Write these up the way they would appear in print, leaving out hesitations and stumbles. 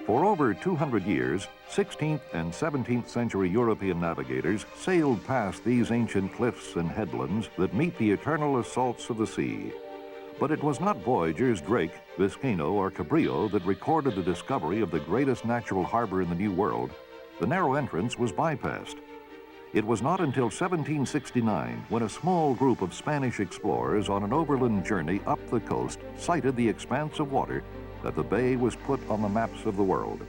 For over 200 years, 16th and 17th century European navigators sailed past these ancient cliffs and headlands that meet the eternal assaults of the sea. But it was not voyagers Drake, Vizcaino, or Cabrillo that recorded the discovery of the greatest natural harbor in the New World. The narrow entrance was bypassed. It was not until 1769 when a small group of Spanish explorers on an overland journey up the coast sighted the expanse of water that the bay was put on the maps of the world.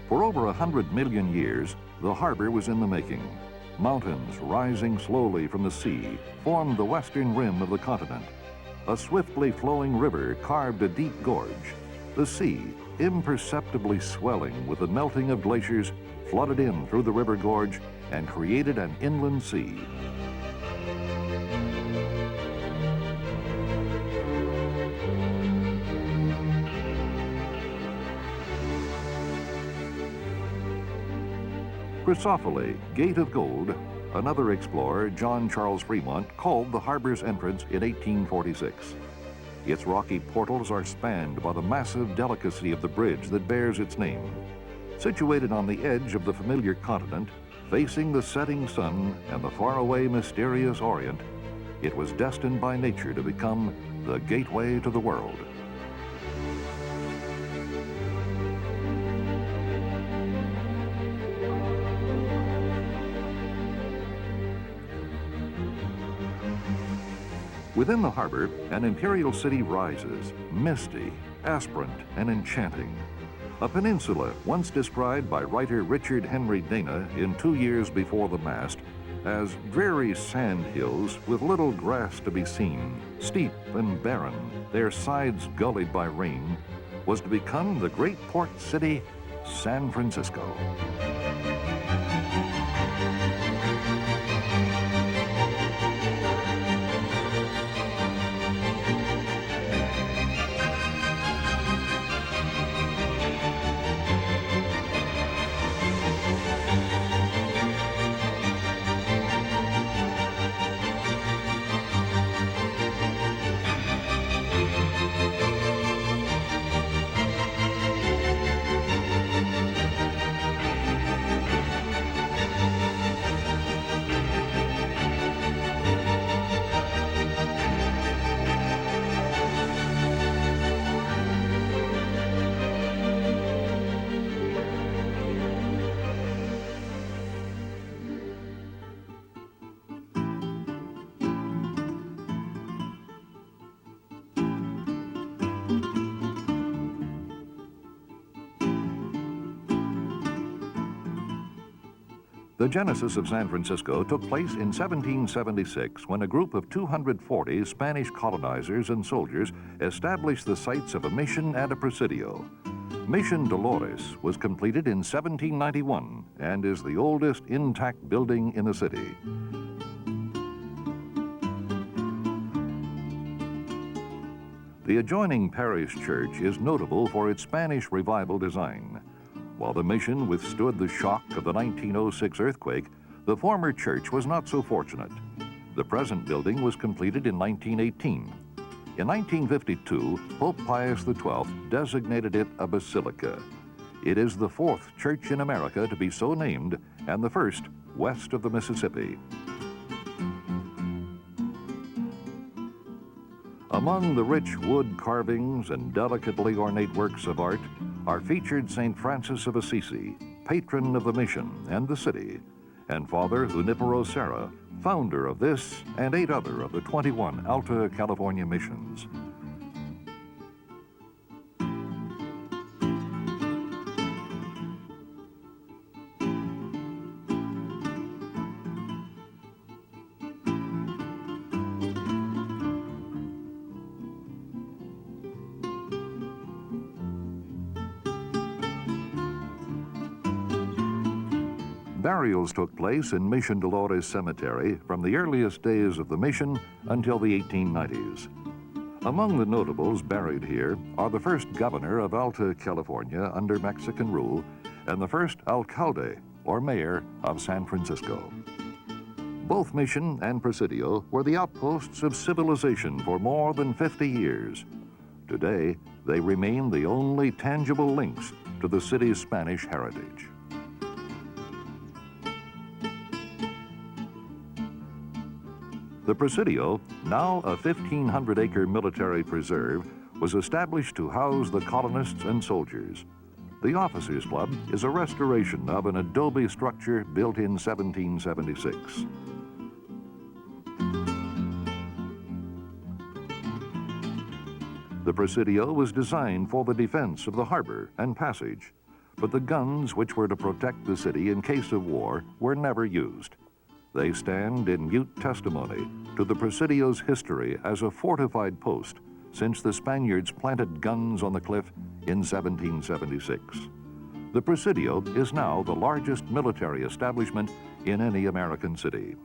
For over 100 million years, the harbor was in the making. Mountains rising slowly from the sea formed the western rim of the continent. A swiftly flowing river carved a deep gorge. The sea, imperceptibly swelling with the melting of glaciers, flooded in through the river gorge and created an inland sea. Chrysophile, Gate of Gold, another explorer, John Charles Fremont, called the harbor's entrance in 1846. Its rocky portals are spanned by the massive delicacy of the bridge that bears its name. Situated on the edge of the familiar continent, facing the setting sun and the faraway mysterious Orient, it was destined by nature to become the gateway to the world. Within the harbor, an imperial city rises, misty, aspirant, and enchanting. A peninsula once described by writer Richard Henry Dana in 2 Years Before the Mast as dreary sand hills with little grass to be seen, steep and barren, their sides gullied by rain, was to become the great port city, San Francisco. The genesis of San Francisco took place in 1776 when a group of 240 Spanish colonizers and soldiers established the sites of a mission and a presidio. Mission Dolores was completed in 1791 and is the oldest intact building in the city. The adjoining parish church is notable for its Spanish Revival design. While the mission withstood the shock of the 1906 earthquake, the former church was not so fortunate. The present building was completed in 1918. In 1952, Pope Pius XII designated it a basilica. It is the fourth church in America to be so named and the first west of the Mississippi. Among the rich wood carvings and delicately ornate works of art are featured St. Francis of Assisi, patron of the mission and the city, and Father Junipero Serra, founder of this and 8 other of the 21 Alta California missions. Burials took place in Mission Dolores Cemetery from the earliest days of the mission until the 1890s. Among the notables buried here are the first governor of Alta California under Mexican rule and the first alcalde, or mayor, of San Francisco. Both mission and presidio were the outposts of civilization for more than 50 years. Today, they remain the only tangible links to the city's Spanish heritage. The Presidio, now a 1,500-acre military preserve, was established to house the colonists and soldiers. The Officers' Club is a restoration of an adobe structure built in 1776. The Presidio was designed for the defense of the harbor and passage, but the guns which were to protect the city in case of war were never used. They stand in mute testimony to the Presidio's history as a fortified post since the Spaniards planted guns on the cliff in 1776. The Presidio is now the largest military establishment in any American city.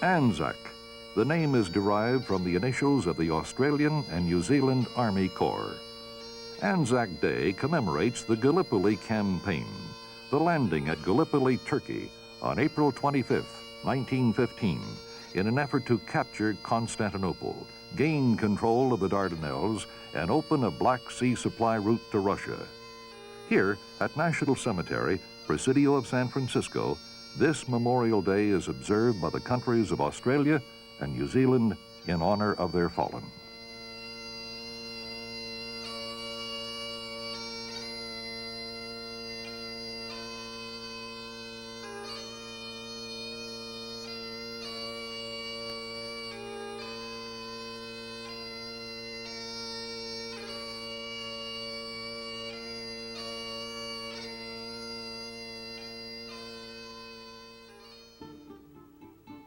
Anzac. The name is derived from the initials of the Australian and New Zealand Army Corps. Anzac Day commemorates the Gallipoli Campaign, the landing at Gallipoli, Turkey, on April 25, 1915, in an effort to capture Constantinople, gain control of the Dardanelles, and open a Black Sea supply route to Russia. Here, at National Cemetery, Presidio of San Francisco, this Memorial Day is observed by the countries of Australia and New Zealand in honor of their fallen.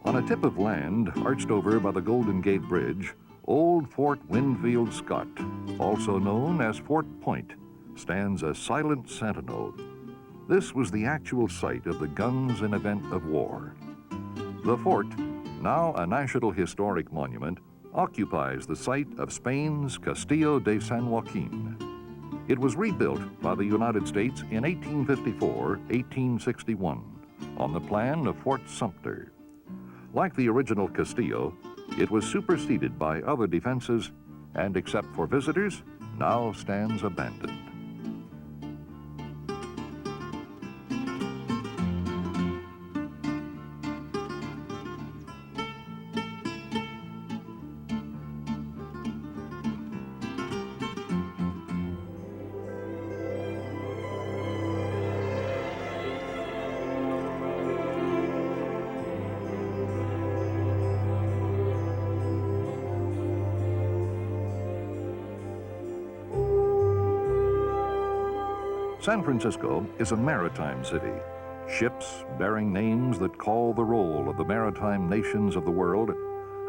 On a tip of land arched over by the Golden Gate Bridge, old Fort Winfield Scott, also known as Fort Point, stands a silent sentinel. This was the actual site of the guns in event of war. The fort, now a National Historic Monument, occupies the site of Spain's Castillo de San Joaquin. It was rebuilt by the United States in 1854-1861 on the plan of Fort Sumter. Like the original Castillo, it was superseded by other defenses and, except for visitors, now stands abandoned. San Francisco is a maritime city. Ships bearing names that call the roll of the maritime nations of the world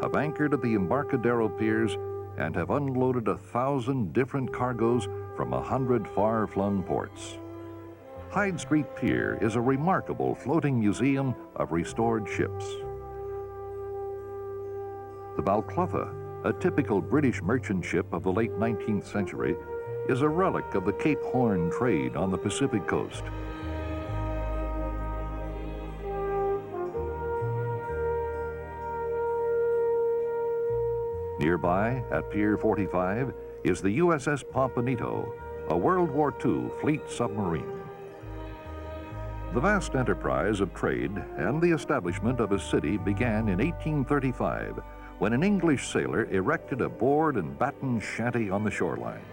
have anchored at the Embarcadero piers and have unloaded 1,000 different cargoes from 100 far-flung ports. Hyde Street Pier is a remarkable floating museum of restored ships. The Balclutha, a typical British merchant ship of the late 19th century, is a relic of the Cape Horn trade on the Pacific coast. Nearby, at Pier 45, is the USS Pompanito, a World War II fleet submarine. The vast enterprise of trade and the establishment of a city began in 1835, when an English sailor erected a board and batten shanty on the shoreline.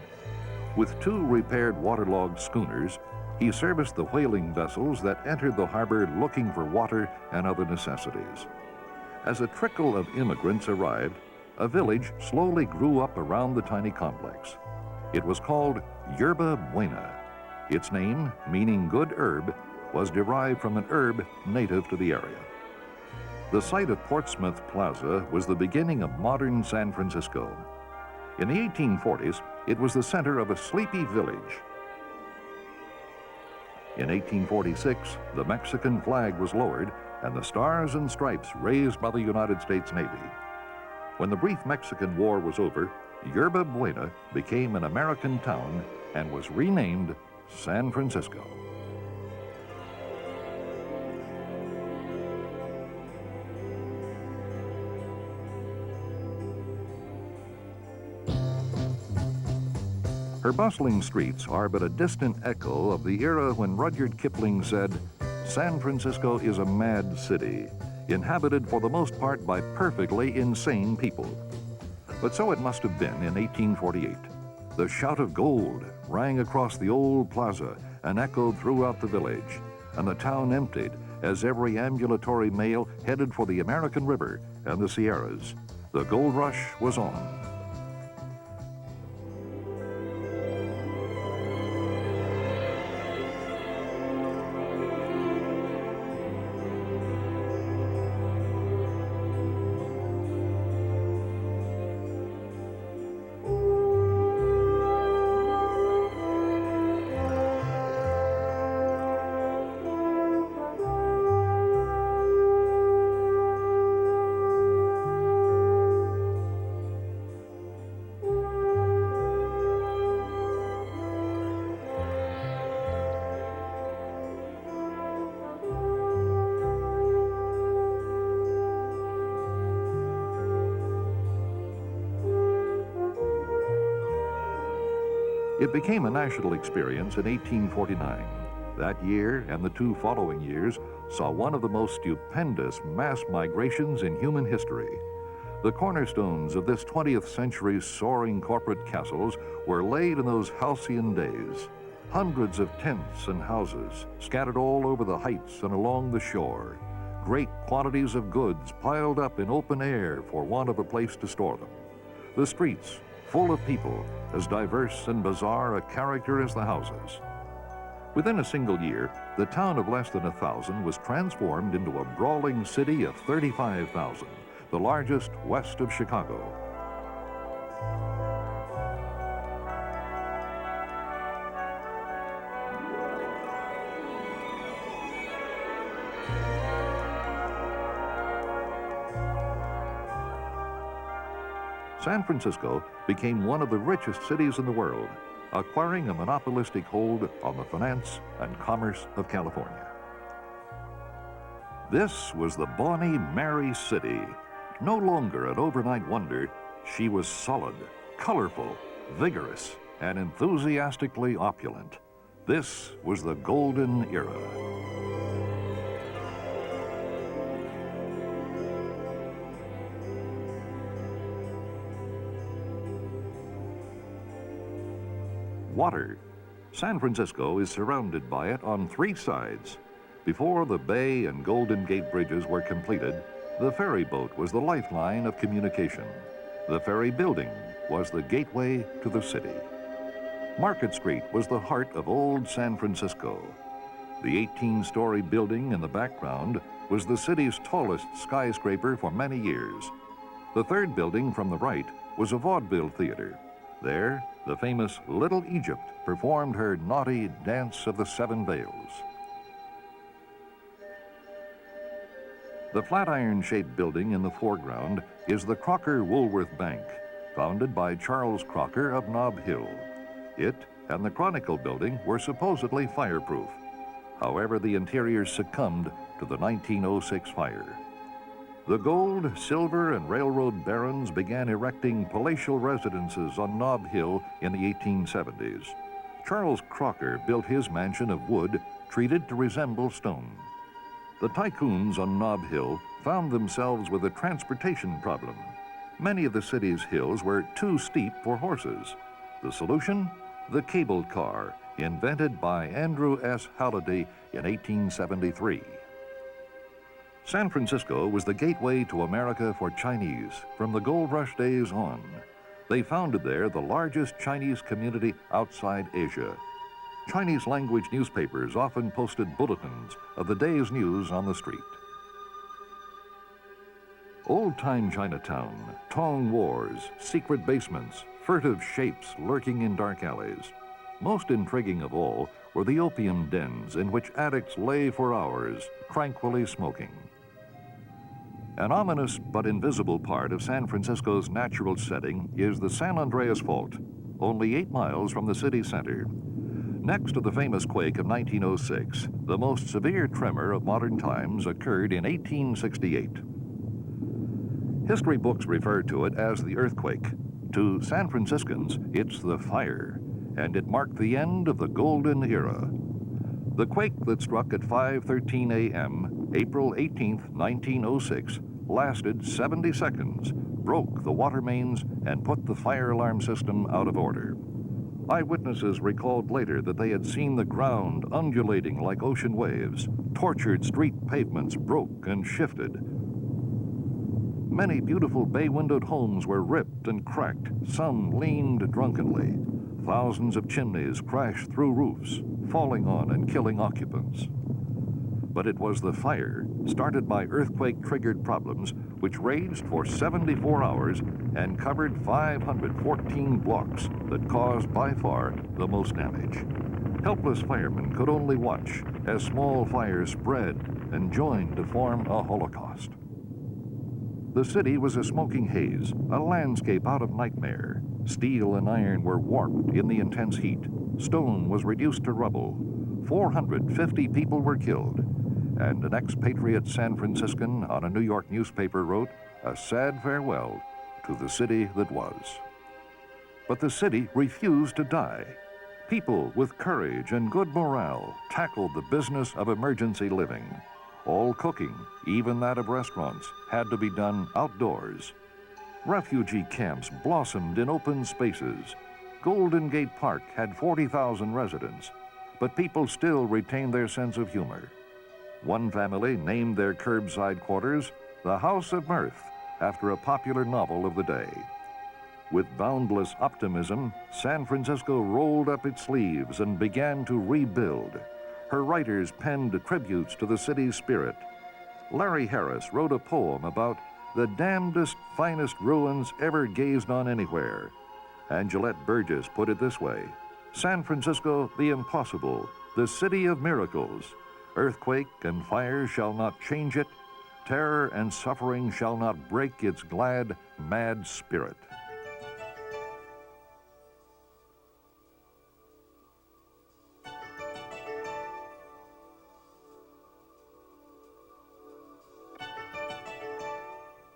With 2 repaired waterlogged schooners, he serviced the whaling vessels that entered the harbor looking for water and other necessities. As a trickle of immigrants arrived, a village slowly grew up around the tiny complex. It was called Yerba Buena. Its name, meaning good herb, was derived from an herb native to the area. The site of Portsmouth Plaza was the beginning of modern San Francisco. In the 1840s, it was the center of a sleepy village. In 1846, the Mexican flag was lowered and the stars and stripes raised by the United States Navy. When the brief Mexican War was over, Yerba Buena became an American town and was renamed San Francisco. Her bustling streets are but a distant echo of the era when Rudyard Kipling said, "San Francisco is a mad city, inhabited for the most part by perfectly insane people." But so it must have been in 1848. The shout of gold rang across the old plaza and echoed throughout the village, and the town emptied as every ambulatory mail headed for the American River and the Sierras. The gold rush was on. It became a national experience in 1849. That year and the two following years saw one of the most stupendous mass migrations in human history. The cornerstones of this 20th century's soaring corporate castles were laid in those halcyon days. Hundreds of tents and houses scattered all over the heights and along the shore. Great quantities of goods piled up in open air for want of a place to store them. The streets full of people, as diverse and bizarre a character as the houses. Within a single year, the town of less than 1,000 was transformed into a brawling city of 35,000, the largest west of Chicago. San Francisco became one of the richest cities in the world, acquiring a monopolistic hold on the finance and commerce of California. This was the bonny, merry city. No longer an overnight wonder, she was solid, colorful, vigorous, and enthusiastically opulent. This was the golden era. Water. San Francisco is surrounded by it on three sides. Before the Bay and Golden Gate bridges were completed, the ferry boat was the lifeline of communication. The ferry building was the gateway to the city. Market Street was the heart of old San Francisco. The 18-story building in the background was the city's tallest skyscraper for many years. The third building from the right was a vaudeville theater. There, the famous Little Egypt performed her naughty Dance of the Seven Veils. The flatiron-shaped building in the foreground is the Crocker Woolworth Bank, founded by Charles Crocker of Nob Hill. It and the Chronicle building were supposedly fireproof. However, the interior succumbed to the 1906 fire. The gold, silver, and railroad barons began erecting palatial residences on Nob Hill in the 1870s. Charles Crocker built his mansion of wood treated to resemble stone. The tycoons on Nob Hill found themselves with a transportation problem. Many of the city's hills were too steep for horses. The solution? The cable car, invented by Andrew S. Halliday in 1873. San Francisco was the gateway to America for Chinese from the gold rush days on. They founded there the largest Chinese community outside Asia. Chinese language newspapers often posted bulletins of the day's news on the street. Old-time Chinatown, tong wars, secret basements, furtive shapes lurking in dark alleys. Most intriguing of all were the opium dens in which addicts lay for hours, tranquilly smoking. An ominous but invisible part of San Francisco's natural setting is the San Andreas Fault, only 8 miles from the city center. Next to the famous quake of 1906, the most severe tremor of modern times occurred in 1868. History books refer to it as the earthquake. To San Franciscans, it's the fire, and it marked the end of the golden era. The quake that struck at 5:13 a.m., April 18, 1906, lasted 70 seconds, broke the water mains, and put the fire alarm system out of order. Eyewitnesses recalled later that they had seen the ground undulating like ocean waves. Tortured street pavements broke and shifted. Many beautiful bay-windowed homes were ripped and cracked. Some leaned drunkenly. Thousands of chimneys crashed through roofs, falling on and killing occupants. But it was the fire, started by earthquake-triggered problems, which raged for 74 hours and covered 514 blocks that caused by far the most damage. Helpless firemen could only watch as small fires spread and joined to form a holocaust. The city was a smoking haze, a landscape out of nightmare. Steel and iron were warped in the intense heat. Stone was reduced to rubble. 450 people were killed. And an expatriate San Franciscan on a New York newspaper wrote, "A sad farewell to the city that was." But the city refused to die. People with courage and good morale tackled the business of emergency living. All cooking, even that of restaurants, had to be done outdoors. Refugee camps blossomed in open spaces. Golden Gate Park had 40,000 residents, but people still retained their sense of humor. One family named their curbside quarters the House of Mirth, after a popular novel of the day. With boundless optimism, San Francisco rolled up its sleeves and began to rebuild. Her writers penned tributes to the city's spirit. Larry Harris wrote a poem about the damnedest, finest ruins ever gazed on anywhere. And Gillette Burgess put it this way: San Francisco, the impossible, the city of miracles. Earthquake and fire shall not change it. Terror and suffering shall not break its glad, mad spirit.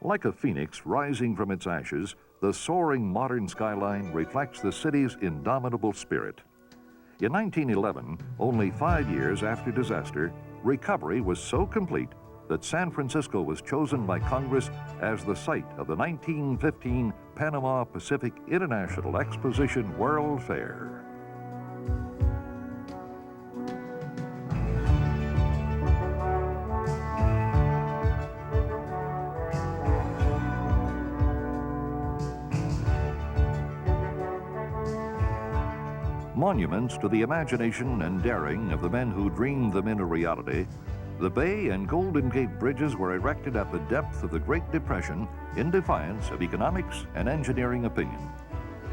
Like a phoenix rising from its ashes, the soaring modern skyline reflects the city's indomitable spirit. In 1911, only 5 years after disaster, recovery was so complete that San Francisco was chosen by Congress as the site of the 1915 Panama Pacific International Exposition World Fair. Monuments to the imagination and daring of the men who dreamed them into reality, the Bay and Golden Gate bridges were erected at the depth of the Great Depression in defiance of economics and engineering opinion.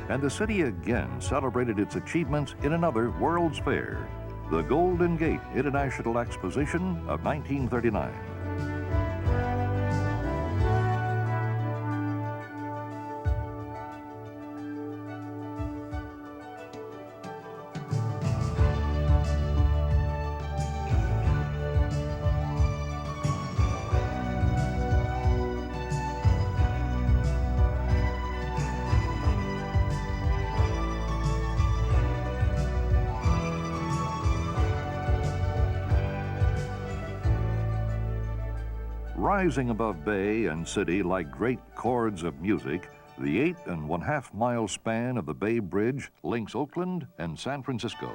And the city again celebrated its achievements in another World's Fair, the Golden Gate International Exposition of 1939. Rising above bay and city like great chords of music, the 8.5 mile span of the Bay Bridge links Oakland and San Francisco.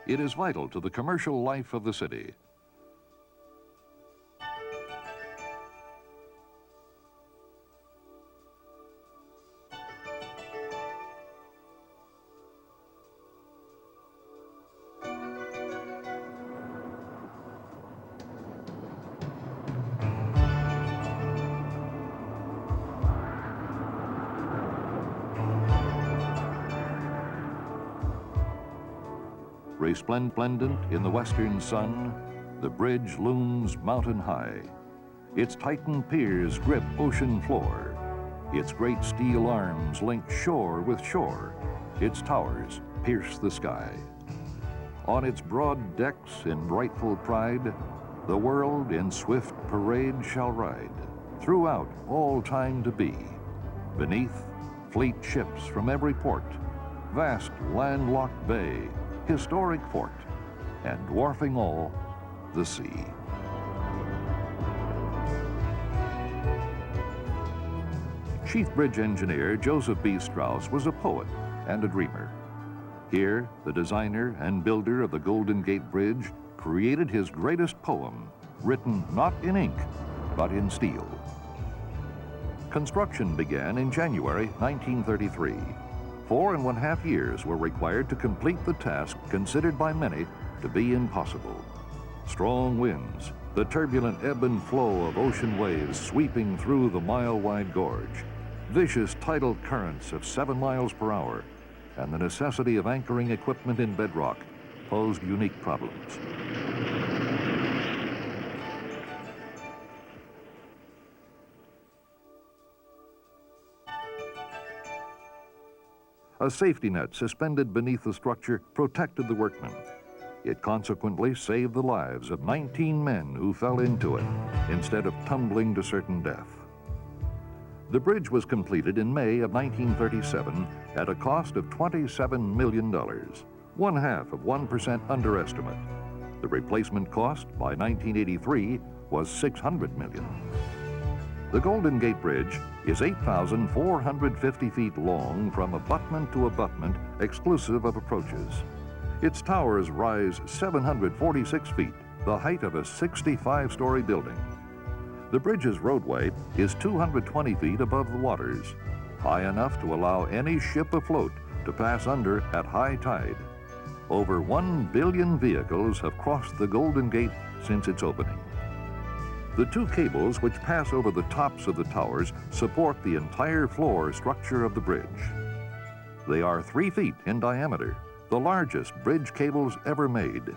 It is vital to the commercial life of the city. Resplendent in the western sun, the bridge looms mountain high. Its titan piers grip ocean floor. Its great steel arms link shore with shore. Its towers pierce the sky. On its broad decks in rightful pride, the world in swift parade shall ride, throughout all time to be. Beneath, fleet ships from every port, vast landlocked bay, historic fort, and dwarfing all, the sea. Chief bridge engineer Joseph B. Strauss was a poet and a dreamer. Here, the designer and builder of the Golden Gate Bridge created his greatest poem, written not in ink, but in steel. Construction began in January 1933. 4.5 years were required to complete the task considered by many to be impossible. Strong winds, the turbulent ebb and flow of ocean waves sweeping through the mile-wide gorge, vicious tidal currents of 7 miles per hour, and the necessity of anchoring equipment in bedrock posed unique problems. A safety net suspended beneath the structure protected the workmen. It consequently saved the lives of 19 men who fell into it instead of tumbling to certain death. The bridge was completed in May of 1937 at a cost of $27 million, 0.5% underestimate. The replacement cost by 1983 was $600 million. The Golden Gate Bridge is 8,450 feet long from abutment to abutment, exclusive of approaches. Its towers rise 746 feet, the height of a 65-story building. The bridge's roadway is 220 feet above the waters, high enough to allow any ship afloat to pass under at high tide. Over 1 billion vehicles have crossed the Golden Gate since its opening. The 2 cables which pass over the tops of the towers support the entire floor structure of the bridge. They are 3 feet in diameter, the largest bridge cables ever made.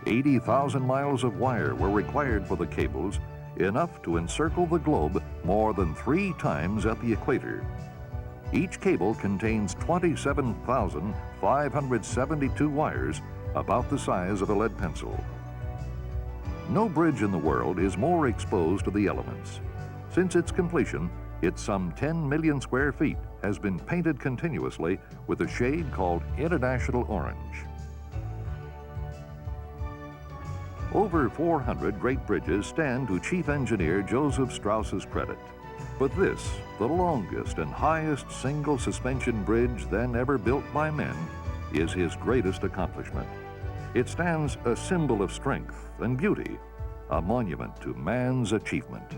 80,000 miles of wire were required for the cables, enough to encircle the globe more than 3 times at the equator. Each cable contains 27,572 wires, about the size of a lead pencil. No bridge in the world is more exposed to the elements. Since its completion, its some 10 million square feet has been painted continuously with a shade called International Orange. Over 400 great bridges stand to Chief Engineer Joseph Strauss's credit. But this, the longest and highest single suspension bridge then ever built by men, is his greatest accomplishment. It stands a symbol of strength and beauty, a monument to man's achievement.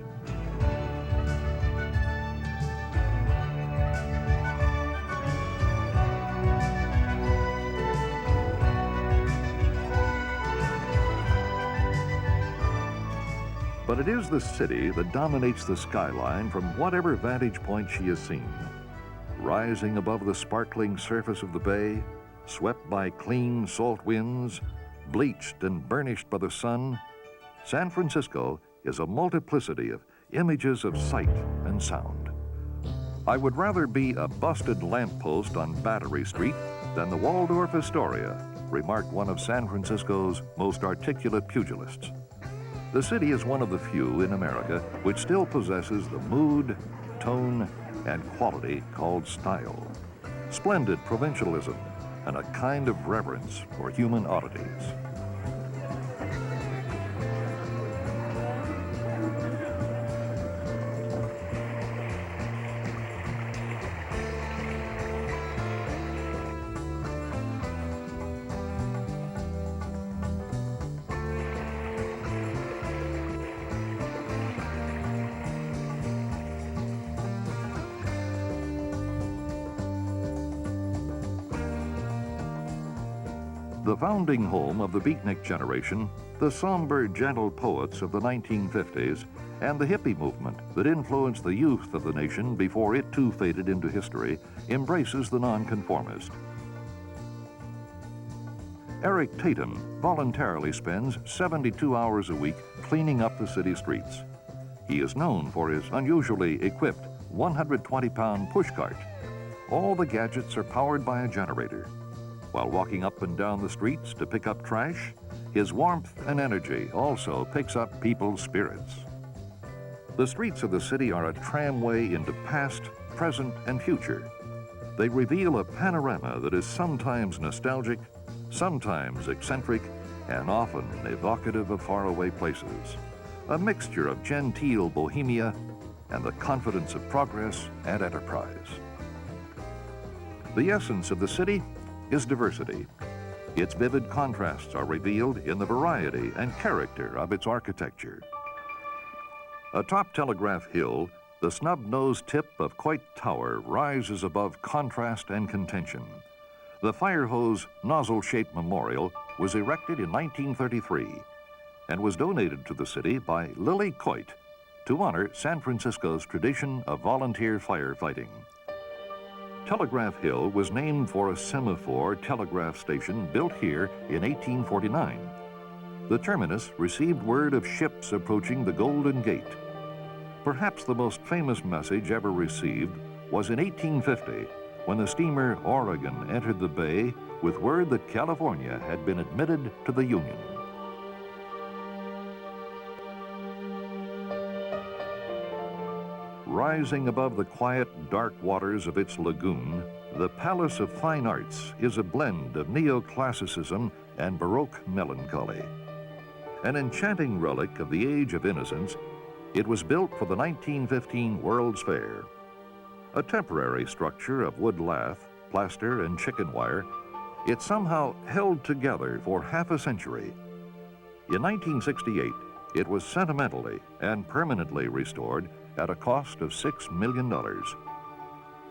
But it is the city that dominates the skyline from whatever vantage point she is seen. Rising above the sparkling surface of the bay, swept by clean salt winds, bleached and burnished by the sun, San Francisco is a multiplicity of images of sight and sound. I would rather be a busted lamppost on Battery Street than the Waldorf Astoria, remarked one of San Francisco's most articulate pugilists. The city is one of the few in America which still possesses the mood, tone, and quality called style, splendid provincialism, and a kind of reverence for human oddities. The founding home of the beatnik generation, the somber, gentle poets of the 1950s, and the hippie movement that influenced the youth of the nation before it too faded into history, embraces the nonconformist. Eric Tatum voluntarily spends 72 hours a week cleaning up the city streets. He is known for his unusually equipped 120-pound pushcart. All the gadgets are powered by a generator. While walking up and down the streets to pick up trash, his warmth and energy also picks up people's spirits. The streets of the city are a tramway into past, present, and future. They reveal a panorama that is sometimes nostalgic, sometimes eccentric, and often evocative of faraway places. A mixture of genteel bohemia and the confidence of progress and enterprise. The essence of the city is diversity. Its vivid contrasts are revealed in the variety and character of its architecture. Atop Telegraph Hill, the snub-nosed tip of Coit Tower rises above contrast and contention. The fire hose nozzle-shaped memorial was erected in 1933 and was donated to the city by Lily Coit to honor San Francisco's tradition of volunteer firefighting. Telegraph Hill was named for a semaphore telegraph station built here in 1849. The terminus received word of ships approaching the Golden Gate. Perhaps the most famous message ever received was in 1850 when the steamer Oregon entered the bay with word that California had been admitted to the Union. Rising above the quiet, dark waters of its lagoon, the Palace of Fine Arts is a blend of neoclassicism and Baroque melancholy. An enchanting relic of the Age of Innocence, it was built for the 1915 World's Fair. A temporary structure of wood lath, plaster, and chicken wire, it somehow held together for half a century. In 1968, it was sentimentally and permanently restored at a cost of $6 million.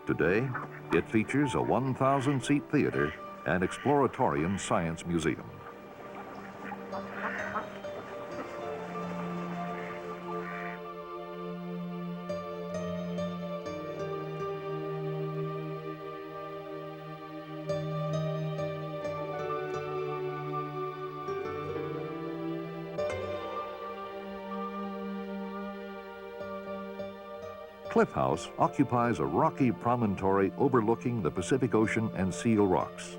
Today, it features a 1,000-seat theater and exploratorium science museum. Cliff House occupies a rocky promontory overlooking the Pacific Ocean and Seal Rocks.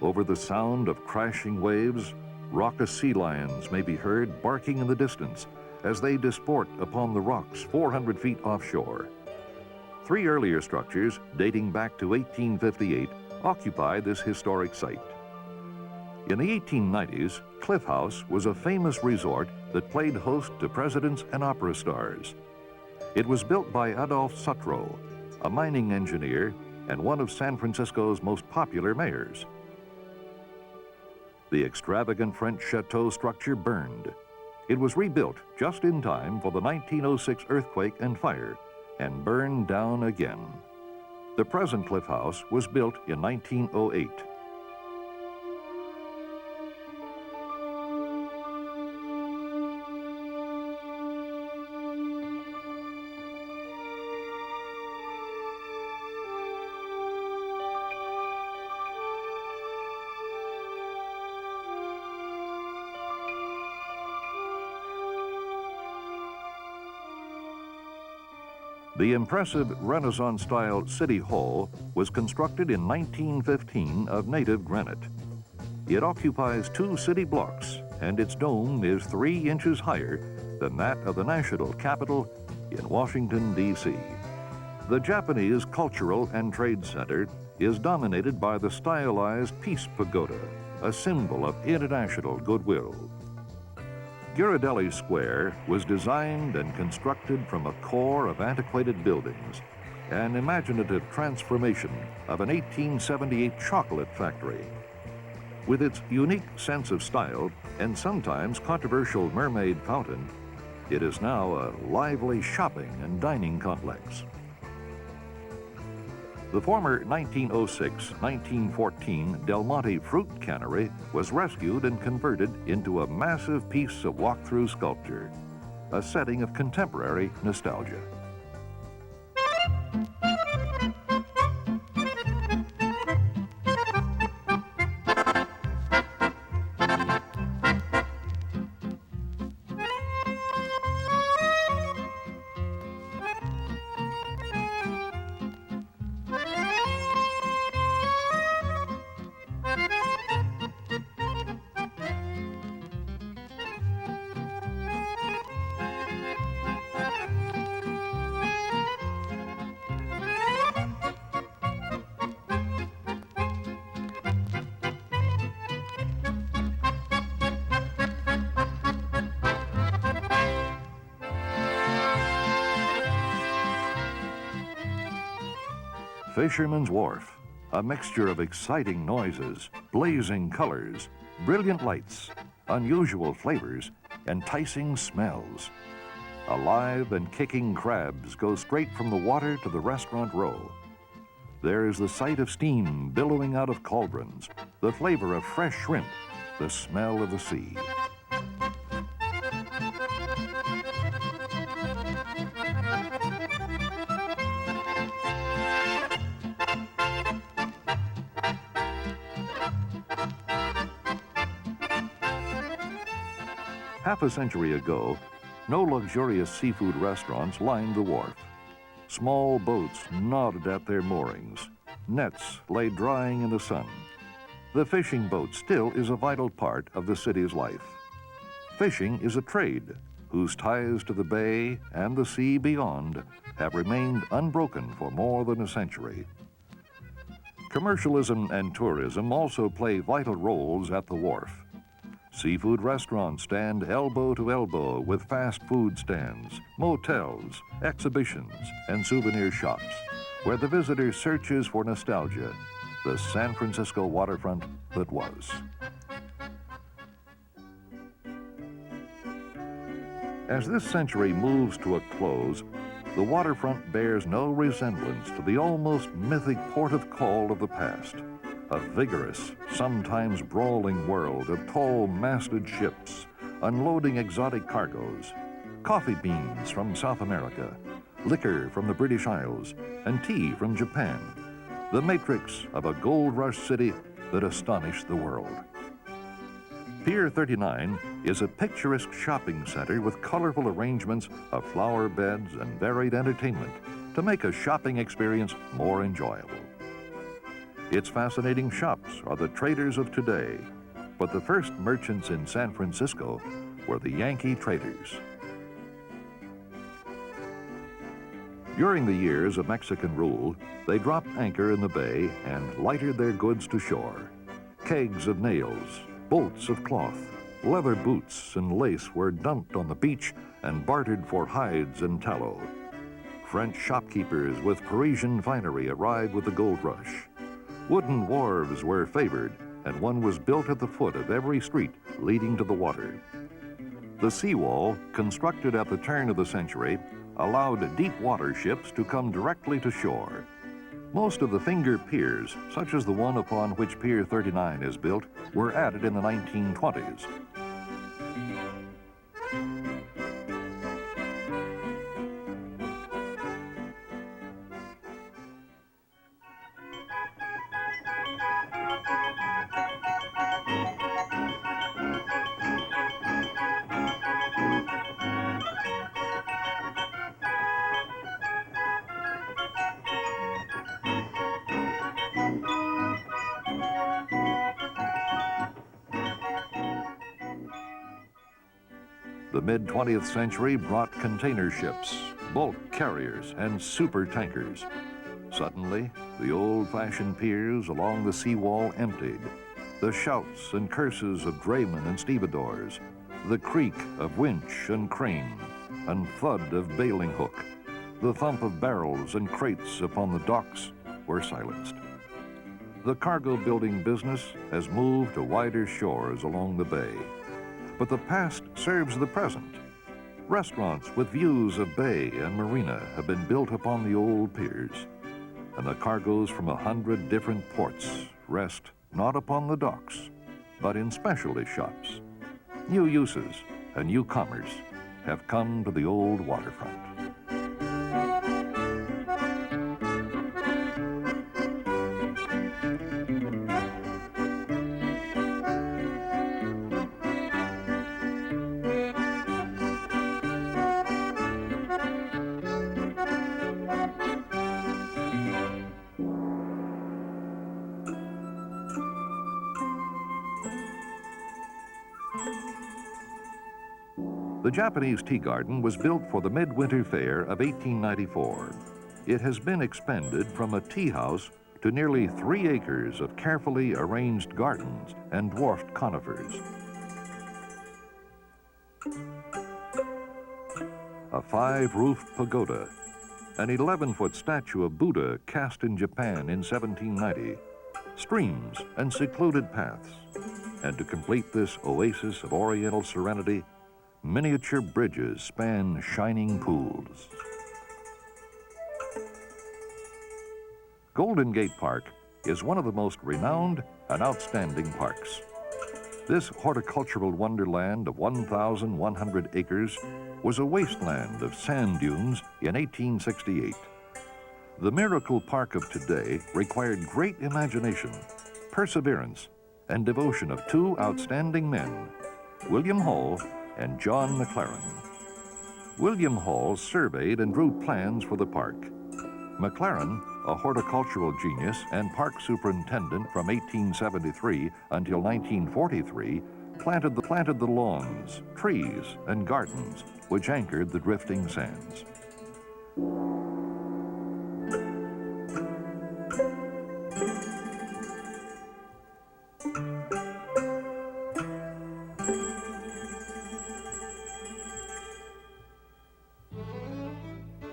Over the sound of crashing waves, raucous sea lions may be heard barking in the distance as they disport upon the rocks 400 feet offshore. 3 earlier structures, dating back to 1858, occupy this historic site. In the 1890s, Cliff House was a famous resort that played host to presidents and opera stars. It was built by Adolphe Sutro, a mining engineer and one of San Francisco's most popular mayors. The extravagant French chateau structure burned. It was rebuilt just in time for the 1906 earthquake and fire and burned down again. The present Cliff House was built in 1908. The impressive Renaissance-style City Hall was constructed in 1915 of native granite. It occupies 2 city blocks, and its dome is 3 inches higher than that of the national Capitol in Washington, D.C. The Japanese Cultural and Trade Center is dominated by the stylized Peace Pagoda, a symbol of international goodwill. Ghirardelli Square was designed and constructed from a core of antiquated buildings, an imaginative transformation of an 1878 chocolate factory. With its unique sense of style and sometimes controversial mermaid fountain, it is now a lively shopping and dining complex. The former 1906-1914 Del Monte fruit cannery was rescued and converted into a massive piece of walk-through sculpture, a setting of contemporary nostalgia. Fisherman's Wharf, a mixture of exciting noises, blazing colors, brilliant lights, unusual flavors, enticing smells. Alive and kicking crabs go straight from the water to the restaurant row. There is the sight of steam billowing out of cauldrons, the flavor of fresh shrimp, the smell of the sea. Half a century ago, no luxurious seafood restaurants lined the wharf. Small boats nodded at their moorings. Nets lay drying in the sun. The fishing boat still is a vital part of the city's life. Fishing is a trade whose ties to the bay and the sea beyond have remained unbroken for more than a century. Commercialism and tourism also play vital roles at the wharf. Seafood restaurants stand elbow to elbow with fast food stands, motels, exhibitions, and souvenir shops, where the visitor searches for nostalgia, the San Francisco waterfront that was. As this century moves to a close, the waterfront bears no resemblance to the almost mythic port of call of the past. A vigorous, sometimes brawling world of tall masted ships, unloading exotic cargoes, coffee beans from South America, liquor from the British Isles, and tea from Japan, the matrix of a gold rush city that astonished the world. Pier 39 is a picturesque shopping center with colorful arrangements of flower beds and varied entertainment to make a shopping experience more enjoyable. Its fascinating shops are the traders of today, but the first merchants in San Francisco were the Yankee traders. During the years of Mexican rule, they dropped anchor in the bay and lighted their goods to shore. Kegs of nails, bolts of cloth, leather boots, and lace were dumped on the beach and bartered for hides and tallow. French shopkeepers with Parisian finery arrived with the gold rush. Wooden wharves were favored, and one was built at the foot of every street leading to the water. The seawall, constructed at the turn of the century, allowed deep water ships to come directly to shore. Most of the finger piers, such as the one upon which Pier 39 is built, were added in the 1920s. The mid-20th century brought container ships, bulk carriers, and super tankers. Suddenly, the old-fashioned piers along the seawall emptied. The shouts and curses of draymen and stevedores, the creak of winch and crane, and thud of bailing hook, the thump of barrels and crates upon the docks were silenced. The cargo building business has moved to wider shores along the bay. But the past serves the present. Restaurants with views of bay and marina have been built upon the old piers, and the cargoes from 100 different ports rest not upon the docks, but in specialty shops. New uses and new commerce have come to the old waterfront. The Japanese tea garden was built for the Midwinter Fair of 1894. It has been expanded from a tea house to nearly 3 acres of carefully arranged gardens and dwarfed conifers. A 5-roofed pagoda, an 11-foot statue of Buddha cast in Japan in 1790, streams and secluded paths. And to complete this oasis of oriental serenity, miniature bridges span shining pools. Golden Gate Park is one of the most renowned and outstanding parks. This horticultural wonderland of 1,100 acres was a wasteland of sand dunes in 1868. The miracle park of today required great imagination, perseverance, and devotion of two outstanding men, William Hall and John McLaren. William Hall surveyed and drew plans for the park. McLaren, a horticultural genius and park superintendent from 1873 until 1943, planted the lawns, trees, and gardens which anchored the drifting sands.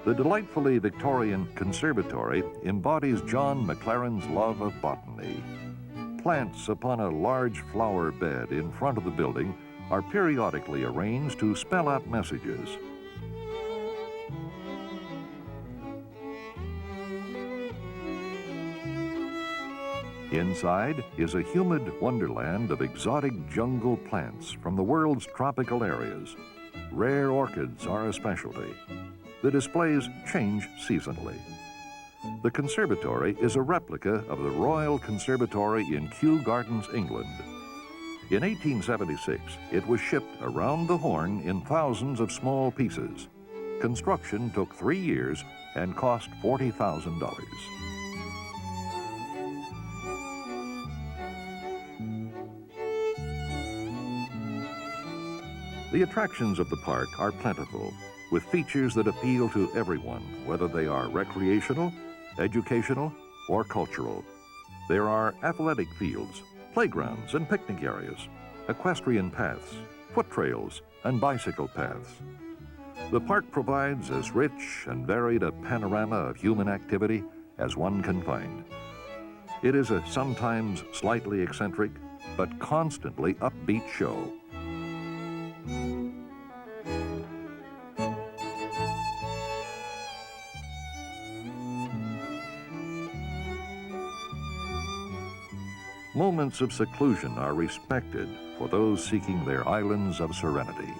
The delightfully Victorian conservatory embodies John McLaren's love of botany. Plants upon a large flower bed in front of the building are periodically arranged to spell out messages. Inside is a humid wonderland of exotic jungle plants from the world's tropical areas. Rare orchids are a specialty. The displays change seasonally. The conservatory is a replica of the Royal Conservatory in Kew Gardens, England. In 1876, it was shipped around the Horn in thousands of small pieces. Construction took 3 years and cost $40,000. The attractions of the park are plentiful, with features that appeal to everyone, whether they are recreational, educational, or cultural. There are athletic fields, playgrounds and picnic areas, equestrian paths, foot trails, and bicycle paths. The park provides as rich and varied a panorama of human activity as one can find. It is a sometimes slightly eccentric, but constantly upbeat show. Moments of seclusion are respected for those seeking their islands of serenity.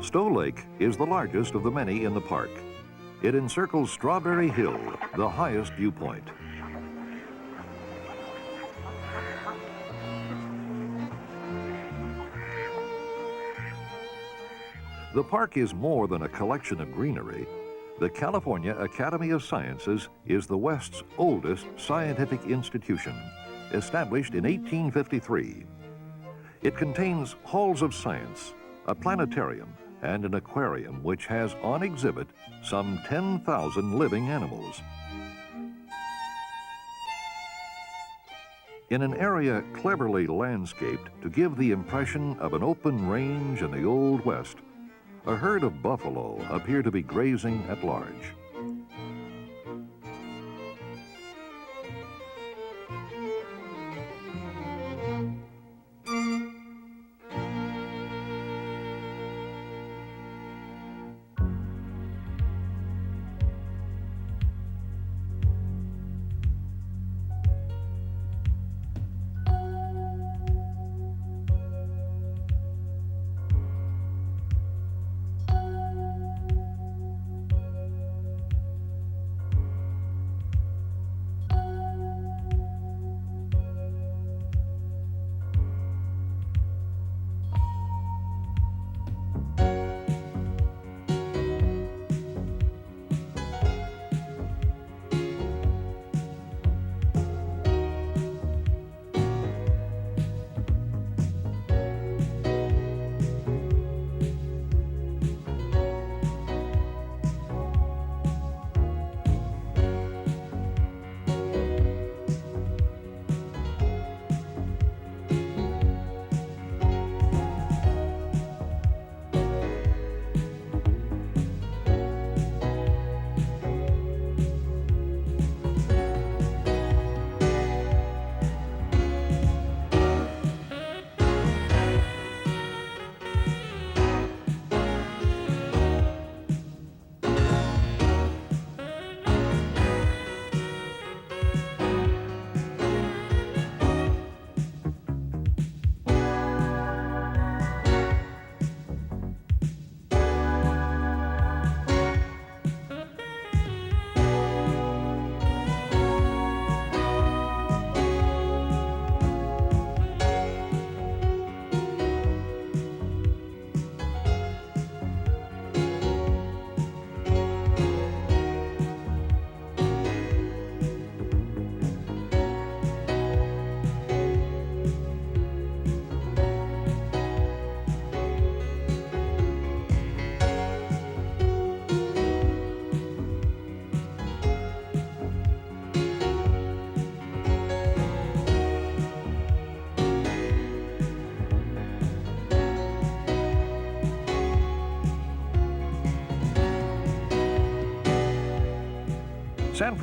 Stowe Lake is the largest of the many in the park. It encircles Strawberry Hill, the highest viewpoint. The park is more than a collection of greenery. The California Academy of Sciences is the West's oldest scientific institution, established in 1853. It contains halls of science, a planetarium, and an aquarium which has on exhibit some 10,000 living animals. In an area cleverly landscaped to give the impression of an open range in the Old West, a herd of buffalo appear to be grazing at large.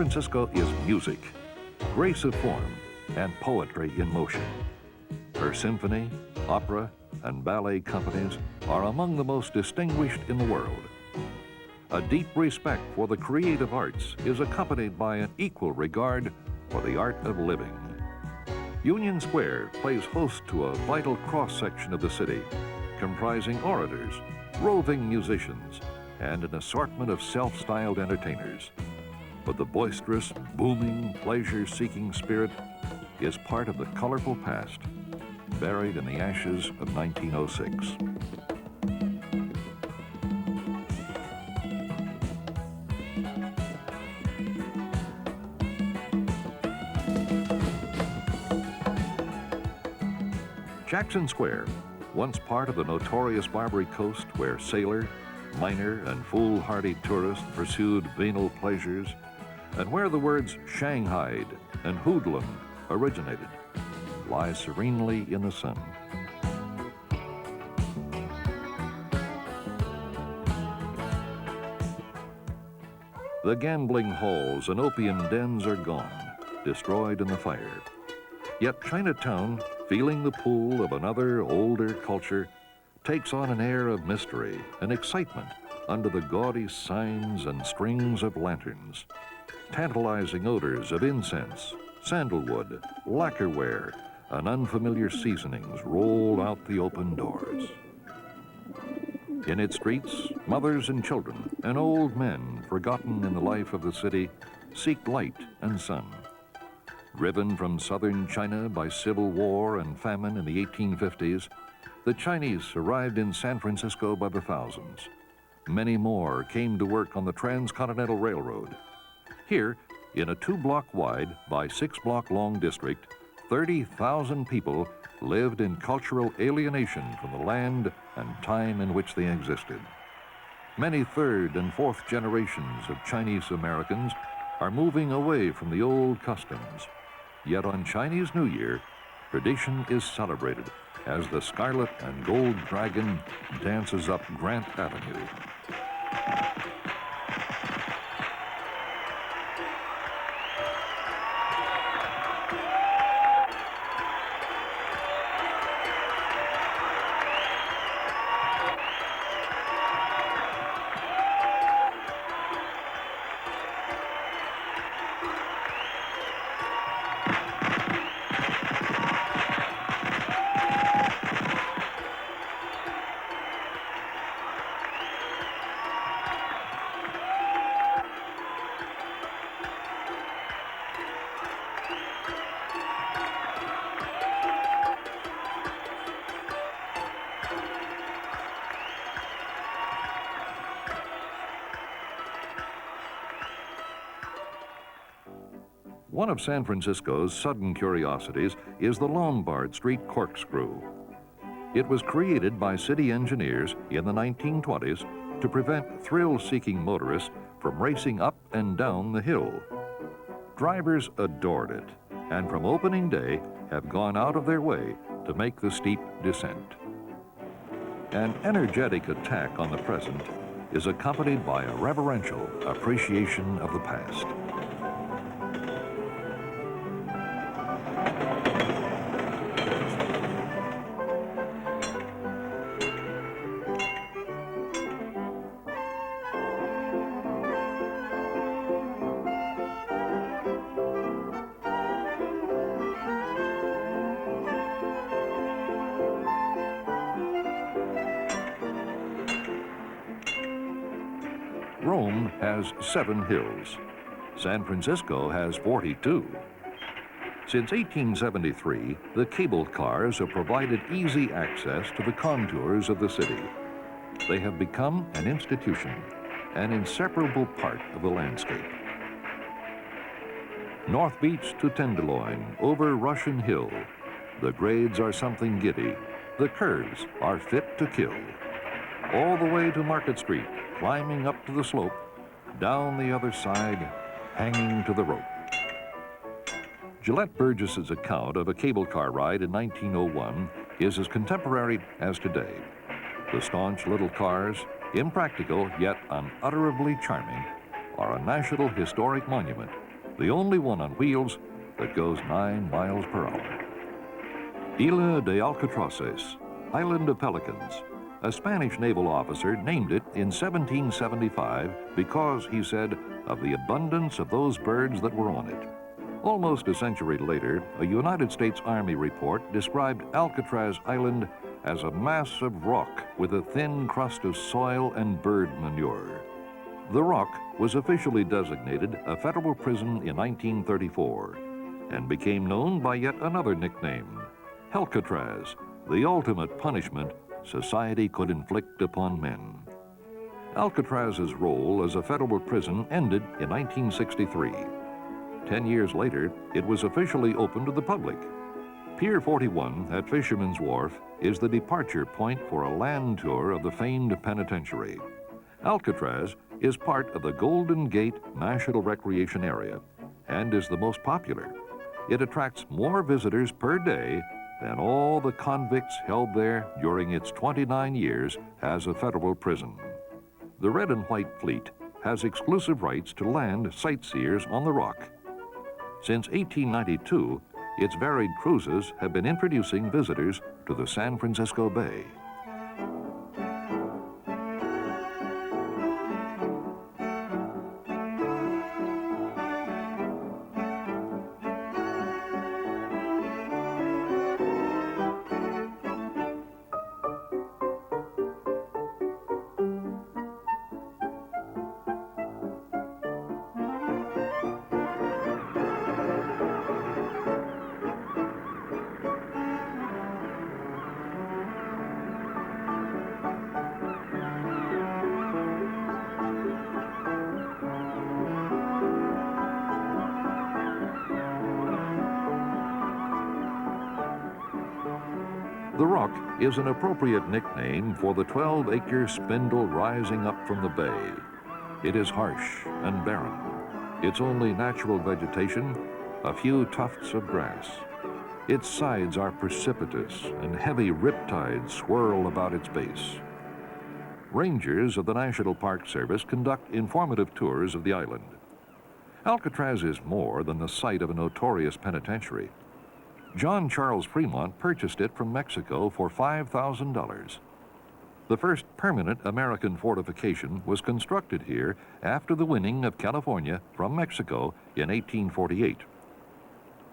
Francisco is music, grace of form, and poetry in motion. Her symphony, opera, and ballet companies are among the most distinguished in the world. A deep respect for the creative arts is accompanied by an equal regard for the art of living. Union Square plays host to a vital cross-section of the city, comprising orators, roving musicians, and an assortment of self-styled entertainers. But the boisterous, booming, pleasure-seeking spirit is part of the colorful past, buried in the ashes of 1906. Jackson Square, once part of the notorious Barbary Coast where sailor, miner, and foolhardy tourist pursued venal pleasures, and where the words shanghaied and hoodlum originated, lies serenely in the sun. The gambling halls and opium dens are gone, destroyed in the fire. Yet Chinatown, feeling the pull of another, older culture, takes on an air of mystery and excitement under the gaudy signs and strings of lanterns. Tantalizing odors of incense, sandalwood, lacquerware, and unfamiliar seasonings roll out the open doors. In its streets, mothers and children and old men forgotten in the life of the city seek light and sun. Driven from southern China by civil war and famine in the 1850s, the Chinese arrived in San Francisco by the thousands. Many more came to work on the Transcontinental Railroad. Here, in a 2-block wide by 6-block long district, 30,000 people lived in cultural alienation from the land and time in which they existed. Many third and fourth generations of Chinese Americans are moving away from the old customs. Yet on Chinese New Year, tradition is celebrated as the Scarlet and Gold Dragon dances up Grant Avenue. One of San Francisco's sudden curiosities is the Lombard Street Corkscrew. It was created by city engineers in the 1920s to prevent thrill-seeking motorists from racing up and down the hill. Drivers adored it, and from opening day have gone out of their way to make the steep descent. An energetic attack on the present is accompanied by a reverential appreciation of the past. Rome has 7 hills. San Francisco has 42. Since 1873, the cable cars have provided easy access to the contours of the city. They have become an institution, an inseparable part of the landscape. North Beach to Tenderloin, over Russian Hill, the grades are something giddy. The curves are fit to kill. All the way to Market Street, climbing up to the slope, down the other side, hanging to the rope. Gillette Burgess's account of a cable car ride in 1901 is as contemporary as today. The staunch little cars, impractical yet unutterably charming, are a national historic monument the only one on wheels that goes 9 miles per hour. Isla de Alcatraces, Island of Pelicans. A Spanish naval officer named it in 1775 because, he said, of the abundance of those birds that were on it. Almost a century later, a United States Army report described Alcatraz Island as a mass of rock with a thin crust of soil and bird manure. The Rock was officially designated a federal prison in 1934 and became known by yet another nickname, Alcatraz, the ultimate punishment society could inflict upon men. Alcatraz's role as a federal prison ended in 1963. 10 years later, it was officially open to the public. Pier 41 at Fisherman's Wharf is the departure point for a land tour of the famed penitentiary. Alcatraz is part of the Golden Gate National Recreation Area and is the most popular. It attracts more visitors per day than all the convicts held there during its 29 years as a federal prison. The Red and White Fleet has exclusive rights to land sightseers on the Rock. Since 1892, its varied cruises have been introducing visitors to the San Francisco Bay. The Rock is an appropriate nickname for the 12-acre spindle rising up from the bay. It is harsh and barren. Its only natural vegetation, a few tufts of grass. Its sides are precipitous and heavy riptides swirl about its base. Rangers of the National Park Service conduct informative tours of the island. Alcatraz is more than the site of a notorious penitentiary. John Charles Fremont purchased it from Mexico for $5,000. The first permanent American fortification was constructed here after the winning of California from Mexico in 1848.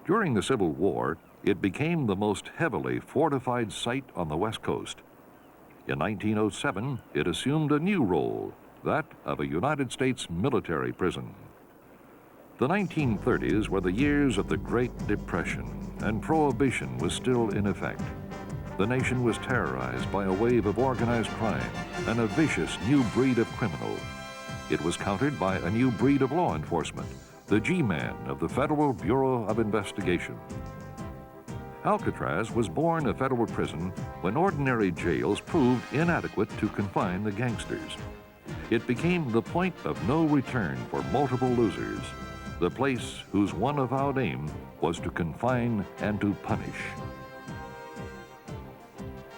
During the Civil War, it became the most heavily fortified site on the West Coast. In 1907, it assumed a new role, that of a United States military prison. The 1930s were the years of the Great Depression, and Prohibition was still in effect. The nation was terrorized by a wave of organized crime and a vicious new breed of criminal. It was countered by a new breed of law enforcement, the G-Man of the Federal Bureau of Investigation. Alcatraz was born a federal prison when ordinary jails proved inadequate to confine the gangsters. It became the point of no return for multiple losers, the place whose one avowed aim was to confine and to punish.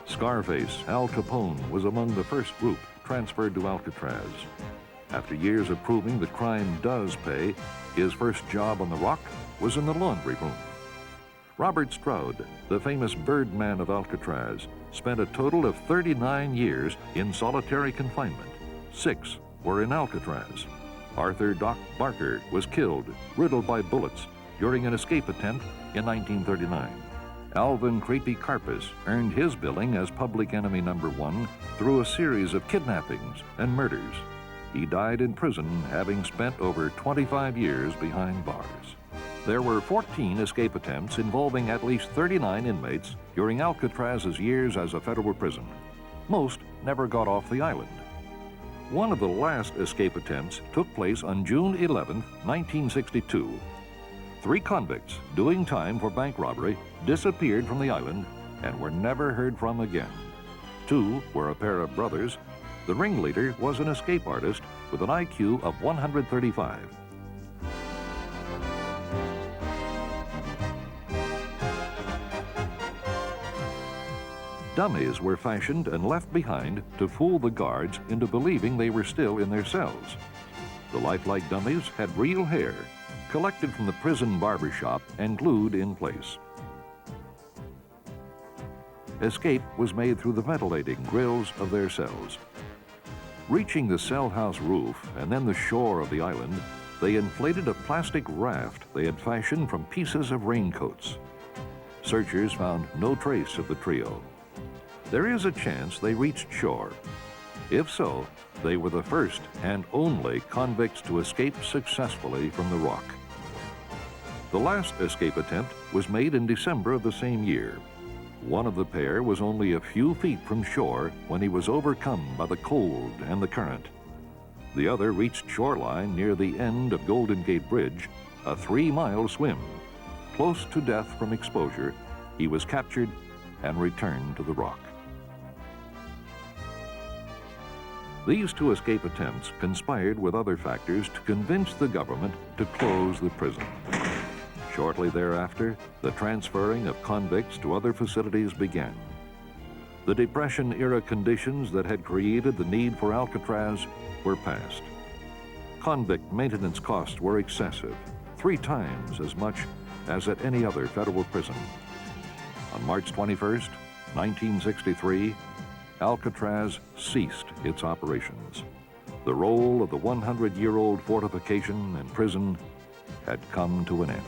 Scarface Al Capone was among the first group transferred to Alcatraz. After years of proving that crime does pay, his first job on the Rock was in the laundry room. Robert Stroud, the famous Birdman of Alcatraz, spent a total of 39 years in solitary confinement. 6 were in Alcatraz. Arthur Doc Barker was killed, riddled by bullets, during an escape attempt in 1939. Alvin Creepy Karpis earned his billing as public enemy #1 through a series of kidnappings and murders. He died in prison, having spent over 25 years behind bars. There were 14 escape attempts involving at least 39 inmates during Alcatraz's years as a federal prison. Most never got off the island. One of the last escape attempts took place on June 11, 1962. 3 convicts doing time for bank robbery disappeared from the island and were never heard from again. 2 were a pair of brothers. The ringleader was an escape artist with an IQ of 135. Dummies were fashioned and left behind to fool the guards into believing they were still in their cells. The lifelike dummies had real hair, collected from the prison barbershop and glued in place. Escape was made through the ventilating grills of their cells. Reaching the cell house roof and then the shore of the island, they inflated a plastic raft they had fashioned from pieces of raincoats. Searchers found no trace of the trio. There is a chance they reached shore. If so, they were the first and only convicts to escape successfully from the rock. The last escape attempt was made in December of the same year. One of the pair was only a few feet from shore when he was overcome by the cold and the current. The other reached shoreline near the end of Golden Gate Bridge, a 3-mile swim. Close to death from exposure, he was captured and returned to the rock. These 2 escape attempts conspired with other factors to convince the government to close the prison. Shortly thereafter, the transferring of convicts to other facilities began. The Depression-era conditions that had created the need for Alcatraz were past. Convict maintenance costs were excessive, 3 times as much as at any other federal prison. On March 21st, 1963, Alcatraz ceased its operations. The role of the 100-year-old fortification and prison had come to an end.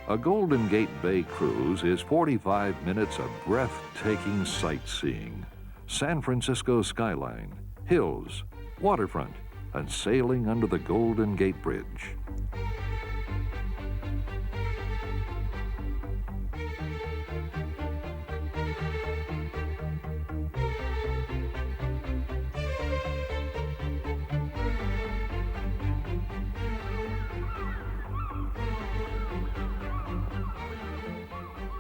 A Golden Gate Bay cruise is 45 minutes of breathtaking sightseeing. San Francisco skyline, hills, waterfront, and sailing under the Golden Gate Bridge.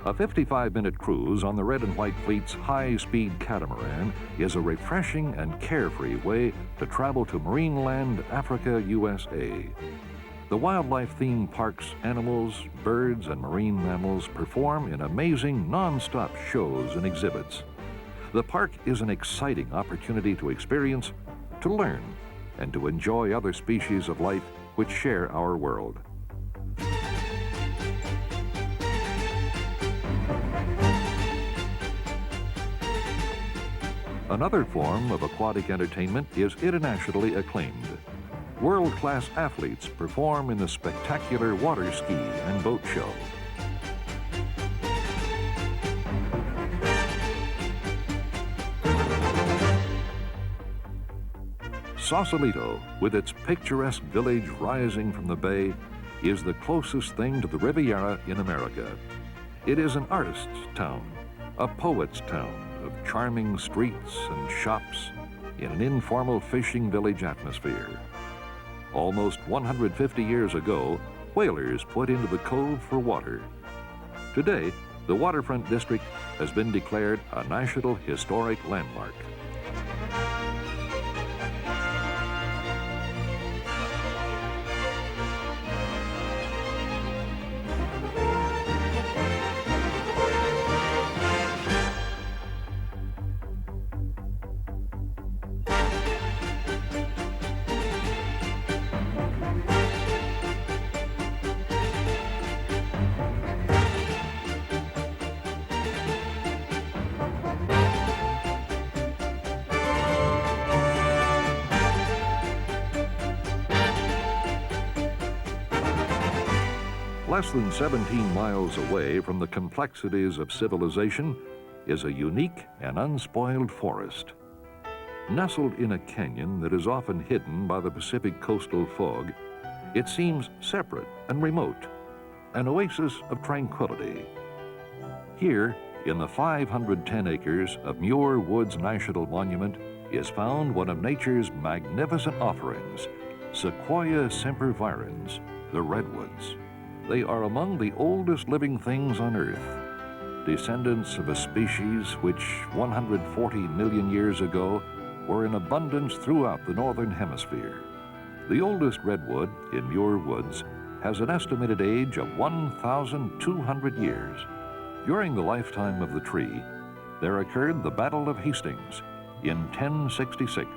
A 55-minute cruise on the Red and White Fleet's high-speed catamaran is a refreshing and carefree way to travel to Marineland, Africa, USA. The wildlife theme park's animals, birds, and marine mammals perform in amazing non-stop shows and exhibits. The park is an exciting opportunity to experience, to learn, and to enjoy other species of life which share our world. Another form of aquatic entertainment is internationally acclaimed. World-class athletes perform in the spectacular water ski and boat show. Sausalito, with its picturesque village rising from the bay, is the closest thing to the Riviera in America. It is an artist's town, a poet's town, of charming streets and shops in an informal fishing village atmosphere. Almost 150 years ago, whalers put into the cove for water. Today, the waterfront district has been declared a National Historic Landmark. less than 17 miles away from the complexities of civilization is a unique and unspoiled forest. Nestled in a canyon that is often hidden by the Pacific coastal fog, it seems separate and remote, an oasis of tranquility. Here, in the 510 acres of Muir Woods National Monument, is found one of nature's magnificent offerings, Sequoia sempervirens, the redwoods. They are among the oldest living things on Earth, descendants of a species which 140 million years ago were in abundance throughout the northern hemisphere. The oldest redwood in Muir Woods has an estimated age of 1,200 years. During the lifetime of the tree, there occurred the Battle of Hastings in 1066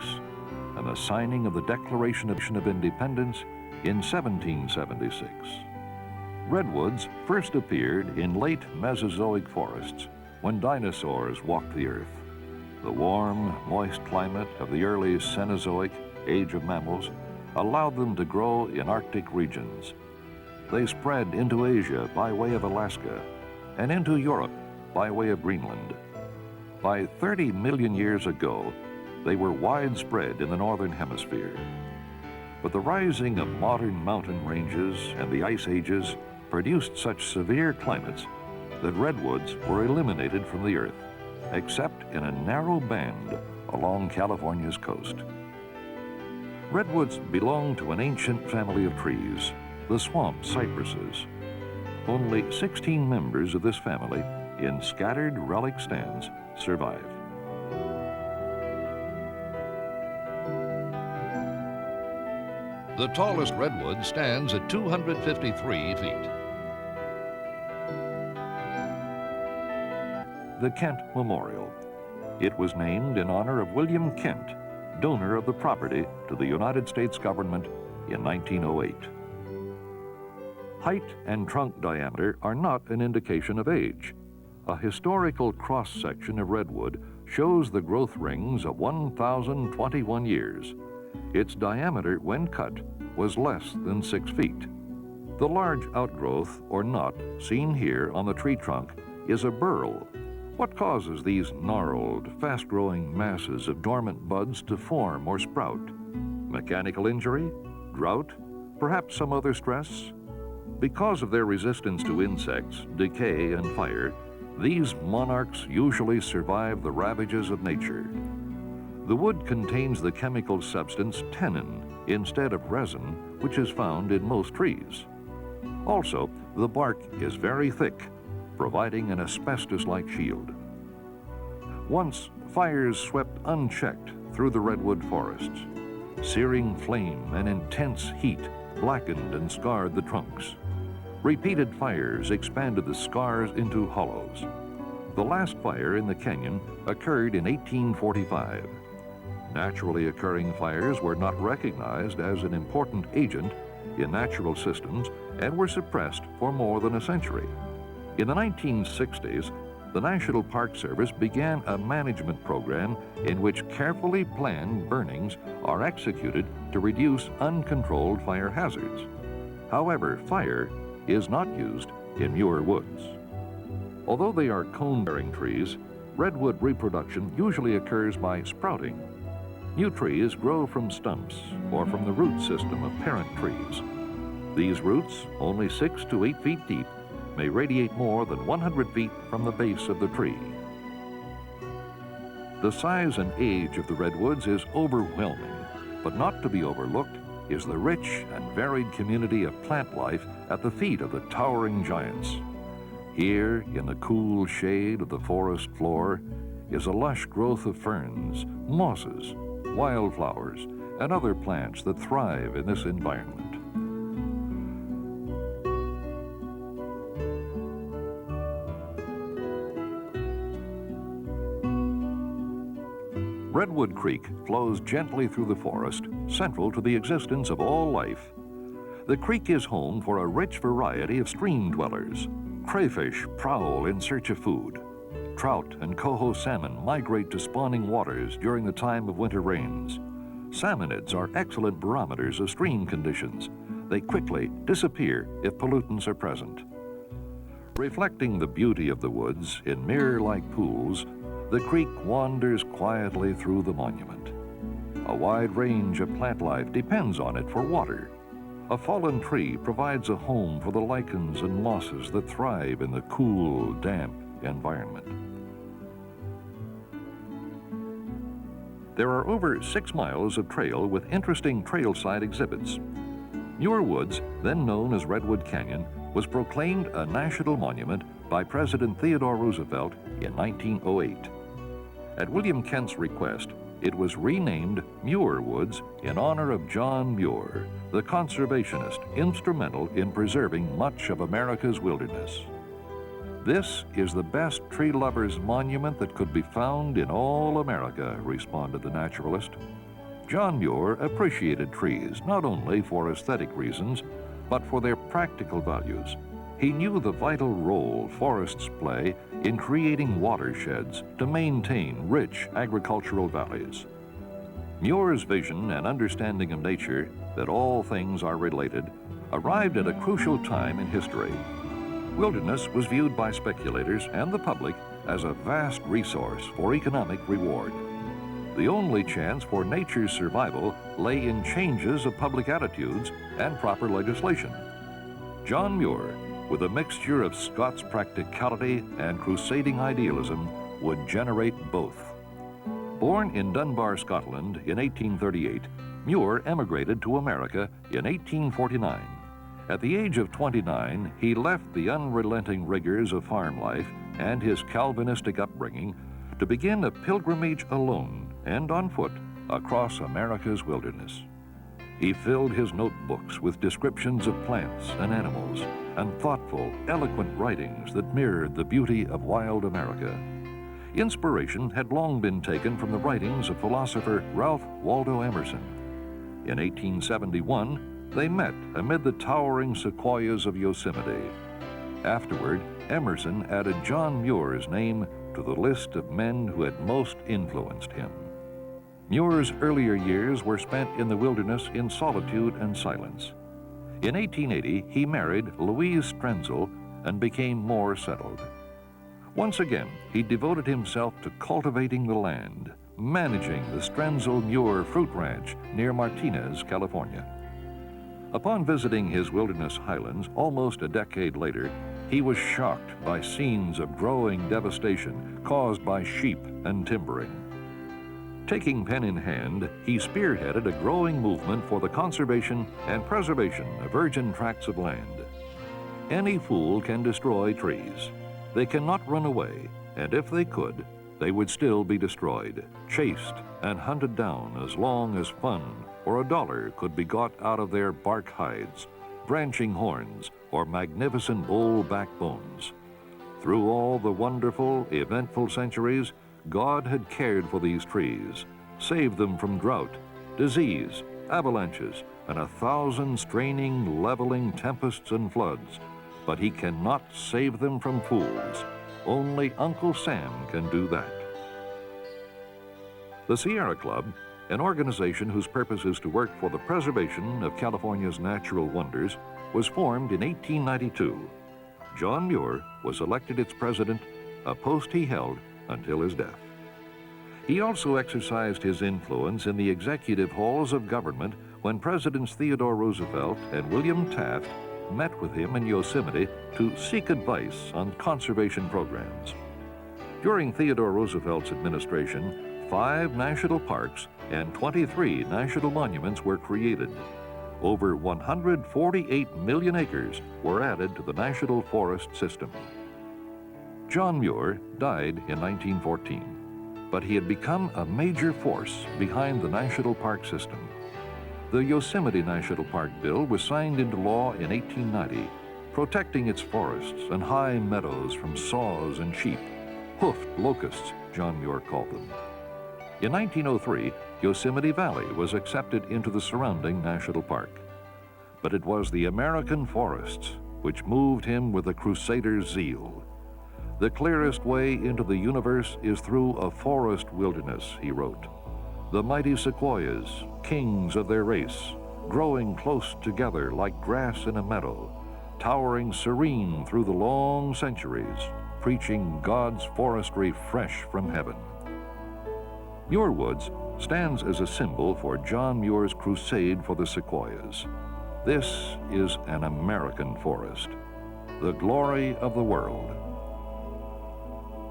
and the signing of the Declaration of Independence in 1776. Redwoods first appeared in late Mesozoic forests when dinosaurs walked the earth. The warm, moist climate of the early Cenozoic age of mammals allowed them to grow in Arctic regions. They spread into Asia by way of Alaska and into Europe by way of Greenland. By 30 million years ago, they were widespread in the northern hemisphere. But the rising of modern mountain ranges and the ice ages produced such severe climates that redwoods were eliminated from the earth, except in a narrow band along California's coast. Redwoods belong to an ancient family of trees, the swamp cypresses. Only 16 members of this family, in scattered relic stands, survive. The tallest redwood stands at 253 feet. The Kent Memorial. It was named in honor of William Kent, donor of the property to the United States government in 1908. Height and trunk diameter are not an indication of age. A historical cross-section of redwood shows the growth rings of 1,021 years. Its diameter, when cut, was less than 6 feet. The large outgrowth, or knot, seen here on the tree trunk is a burl. What causes these gnarled, fast-growing masses of dormant buds to form or sprout? Mechanical injury? Drought? Perhaps some other stress? Because of their resistance to insects, decay, and fire, these monarchs usually survive the ravages of nature. The wood contains the chemical substance tannin instead of resin, which is found in most trees. Also, the bark is very thick, providing an asbestos-like shield. Once, fires swept unchecked through the redwood forests. Searing flame and intense heat blackened and scarred the trunks. Repeated fires expanded the scars into hollows. The last fire in the canyon occurred in 1845. Naturally occurring fires were not recognized as an important agent in natural systems and were suppressed for more than a century. In the 1960s, the National Park Service began a management program in which carefully planned burnings are executed to reduce uncontrolled fire hazards. However, fire is not used in Muir Woods. Although they are cone-bearing trees, redwood reproduction usually occurs by sprouting. New trees grow from stumps or from the root system of parent trees. These roots, only 6 to 8 feet deep, may radiate more than 100 feet from the base of the tree. The size and age of the redwoods is overwhelming, but not to be overlooked is the rich and varied community of plant life at the feet of the towering giants. Here, in the cool shade of the forest floor, is a lush growth of ferns, mosses, wildflowers, and other plants that thrive in this environment. Redwood Creek flows gently through the forest, central to the existence of all life. The creek is home for a rich variety of stream dwellers. Crayfish prowl in search of food. Trout and coho salmon migrate to spawning waters during the time of winter rains. Salmonids are excellent barometers of stream conditions. they quickly disappear if pollutants are present. Reflecting the beauty of the woods in mirror-like pools, the creek wanders quietly through the monument. A wide range of plant life depends on it for water. A fallen tree provides a home for the lichens and mosses that thrive in the cool, damp environment. There are over 6 miles of trail with interesting trailside exhibits. Muir Woods, then known as Redwood Canyon, was proclaimed a national monument by President Theodore Roosevelt in 1908. At William Kent's request, it was renamed Muir Woods in honor of John Muir, the conservationist instrumental in preserving much of America's wilderness. "This is the best tree lovers' monument that could be found in all America," responded the naturalist. John Muir appreciated trees not only for aesthetic reasons, but for their practical values. He knew the vital role forests play in creating watersheds to maintain rich agricultural valleys. Muir's vision and understanding of nature, that all things are related, arrived at a crucial time in history. Wilderness was viewed by speculators and the public as a vast resource for economic reward. The only chance for nature's survival lay in changes of public attitudes and proper legislation. John Muir, with a mixture of Scots practicality and crusading idealism, would generate both. Born in Dunbar, Scotland in 1838, Muir emigrated to America in 1849. At the age of 29, he left the unrelenting rigors of farm life and his Calvinistic upbringing to begin a pilgrimage alone and on foot across America's wilderness. He filled his notebooks with descriptions of plants and animals and thoughtful, eloquent writings that mirrored the beauty of wild America. Inspiration had long been taken from the writings of philosopher Ralph Waldo Emerson. In 1871, they met amid the towering sequoias of Yosemite. Afterward, Emerson added John Muir's name to the list of men who had most influenced him. Muir's earlier years were spent in the wilderness in solitude and silence. In 1880, he married Louise Strenzel and became more settled. Once again, he devoted himself to cultivating the land, managing the Strenzel-Muir Fruit Ranch near Martinez, California. Upon visiting his wilderness highlands almost a decade later, he was shocked by scenes of growing devastation caused by sheep and timbering. Taking pen in hand, he spearheaded a growing movement for the conservation and preservation of virgin tracts of land. Any fool can destroy trees. They cannot run away, and if they could, they would still be destroyed, chased, and hunted down as long as fun or a dollar could be got out of their bark hides, branching horns, or magnificent bull backbones. Through all the wonderful, eventful centuries, God had cared for these trees, saved them from drought, disease, avalanches, and 1,000 straining, leveling tempests and floods. But he cannot save them from fools. Only Uncle Sam can do that. The Sierra Club, an organization whose purpose is to work for the preservation of California's natural wonders, was formed in 1892. John Muir was elected its president, a post he held until his death. He also exercised his influence in the executive halls of government when Presidents Theodore Roosevelt and William Taft met with him in Yosemite to seek advice on conservation programs. During Theodore Roosevelt's administration, 5 national parks and 23 national monuments were created. Over 148 million acres were added to the national forest system. John Muir died in 1914, but he had become a major force behind the national park system. The Yosemite National Park Bill was signed into law in 1890, protecting its forests and high meadows from saws and sheep, hoofed locusts, John Muir called them. In 1903, Yosemite Valley was accepted into the surrounding national park. But it was the American forests which moved him with a crusader's zeal. "The clearest way into the universe is through a forest wilderness," he wrote. "The mighty sequoias, kings of their race, growing close together like grass in a meadow, towering serene through the long centuries, preaching God's forestry fresh from heaven. Muir Woods stands as a symbol for John Muir's crusade for the sequoias. This is an American forest, the glory of the world.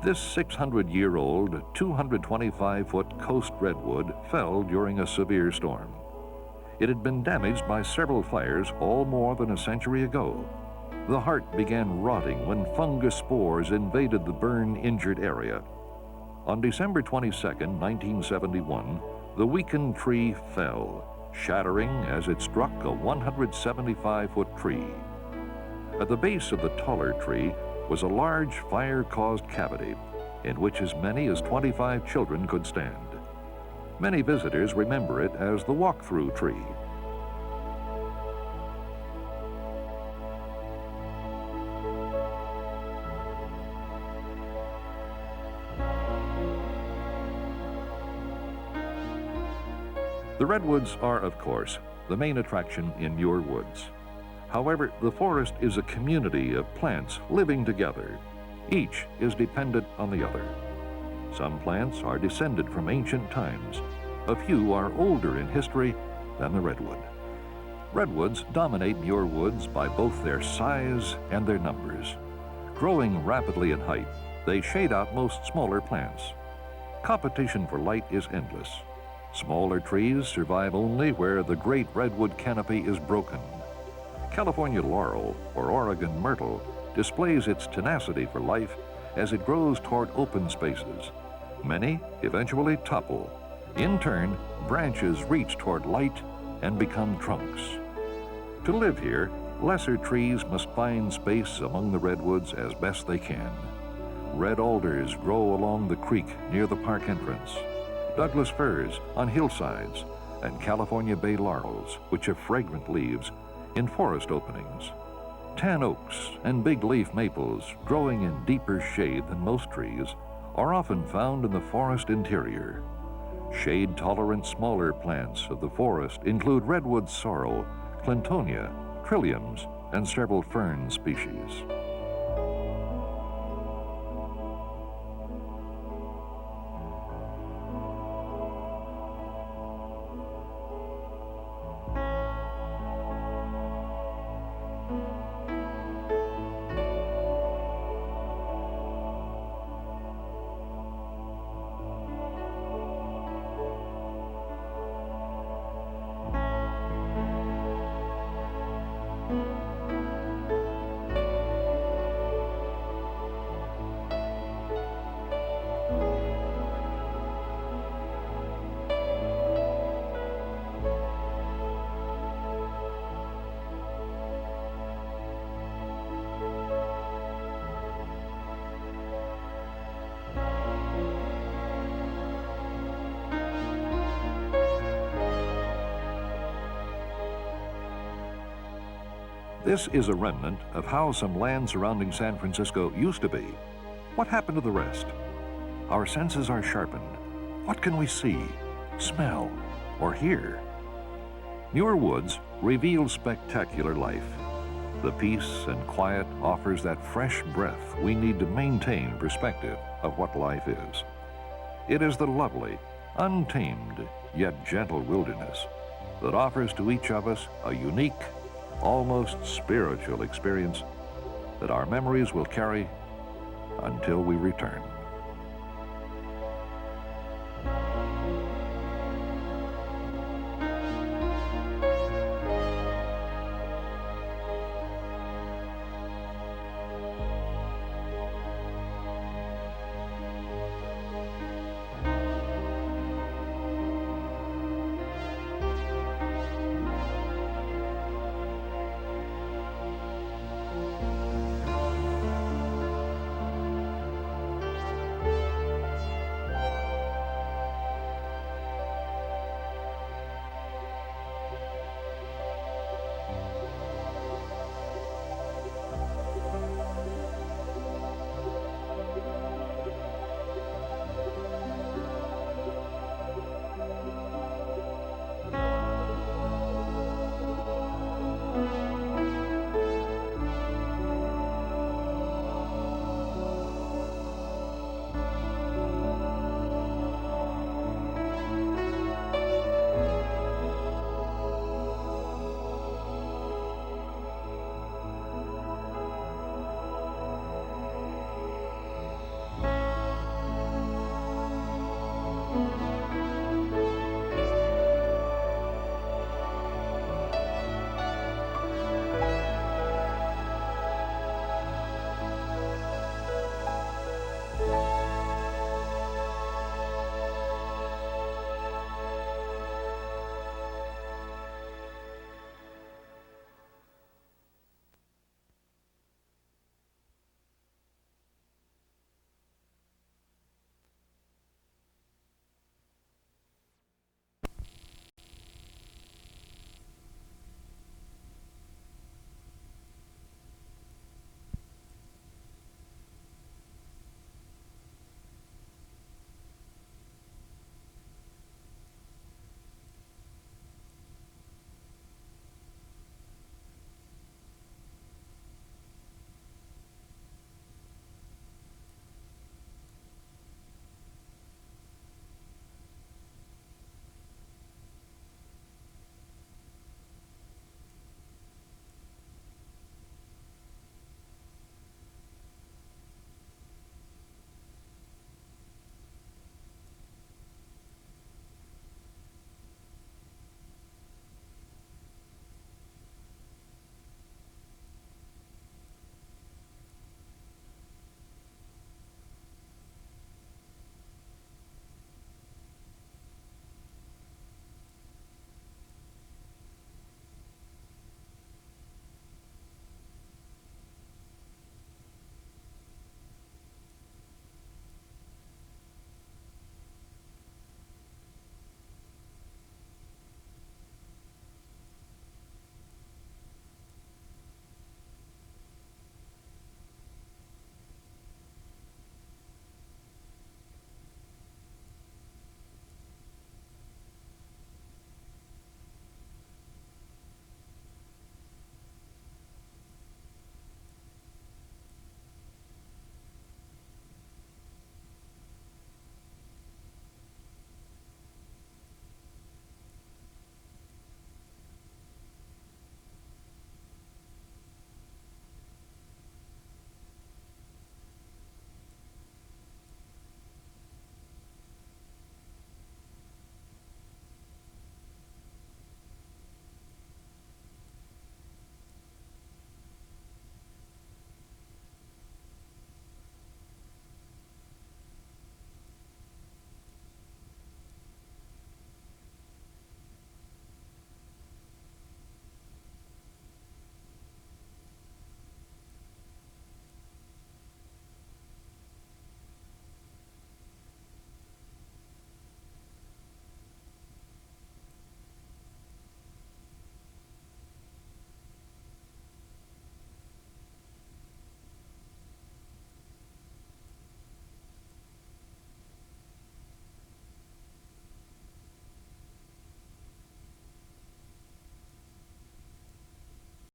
This 600-year-old, 225-foot coast redwood fell during a severe storm. It had been damaged by several fires all more than a century ago. The heart began rotting when fungus spores invaded the burn-injured area. On December 22, 1971, the weakened tree fell, shattering as it struck a 175-foot tree. At the base of the taller tree was a large fire-caused cavity in which as many as 25 children could stand. Many visitors remember it as the walk-through tree. The redwoods are, of course, the main attraction in Muir Woods. However, the forest is a community of plants living together. Each is dependent on the other. Some plants are descended from ancient times. A few are older in history than the redwood. Redwoods dominate Muir Woods by both their size and their numbers. Growing rapidly in height, they shade out most smaller plants. Competition for light is endless. Smaller trees survive only where the great redwood canopy is broken. California laurel, or Oregon myrtle, displays its tenacity for life as it grows toward open spaces. Many eventually topple. In turn, branches reach toward light and become trunks. To live here, lesser trees must find space among the redwoods as best they can. Red alders grow along the creek near the park entrance, Douglas firs on hillsides, and California bay laurels, which have fragrant leaves, in forest openings. Tan oaks and big leaf maples, growing in deeper shade than most trees, are often found in the forest interior. Shade-tolerant smaller plants of the forest include redwood sorrel, clintonia, trilliums, and several fern species. This is a remnant of how some land surrounding San Francisco used to be. What happened to the rest? Our senses are sharpened. What can we see, smell, or hear? Muir Woods reveals spectacular life. The peace and quiet offers that fresh breath we need to maintain perspective of what life is. It is the lovely, untamed, yet gentle wilderness that offers to each of us a unique, almost spiritual experience that our memories will carry until we return.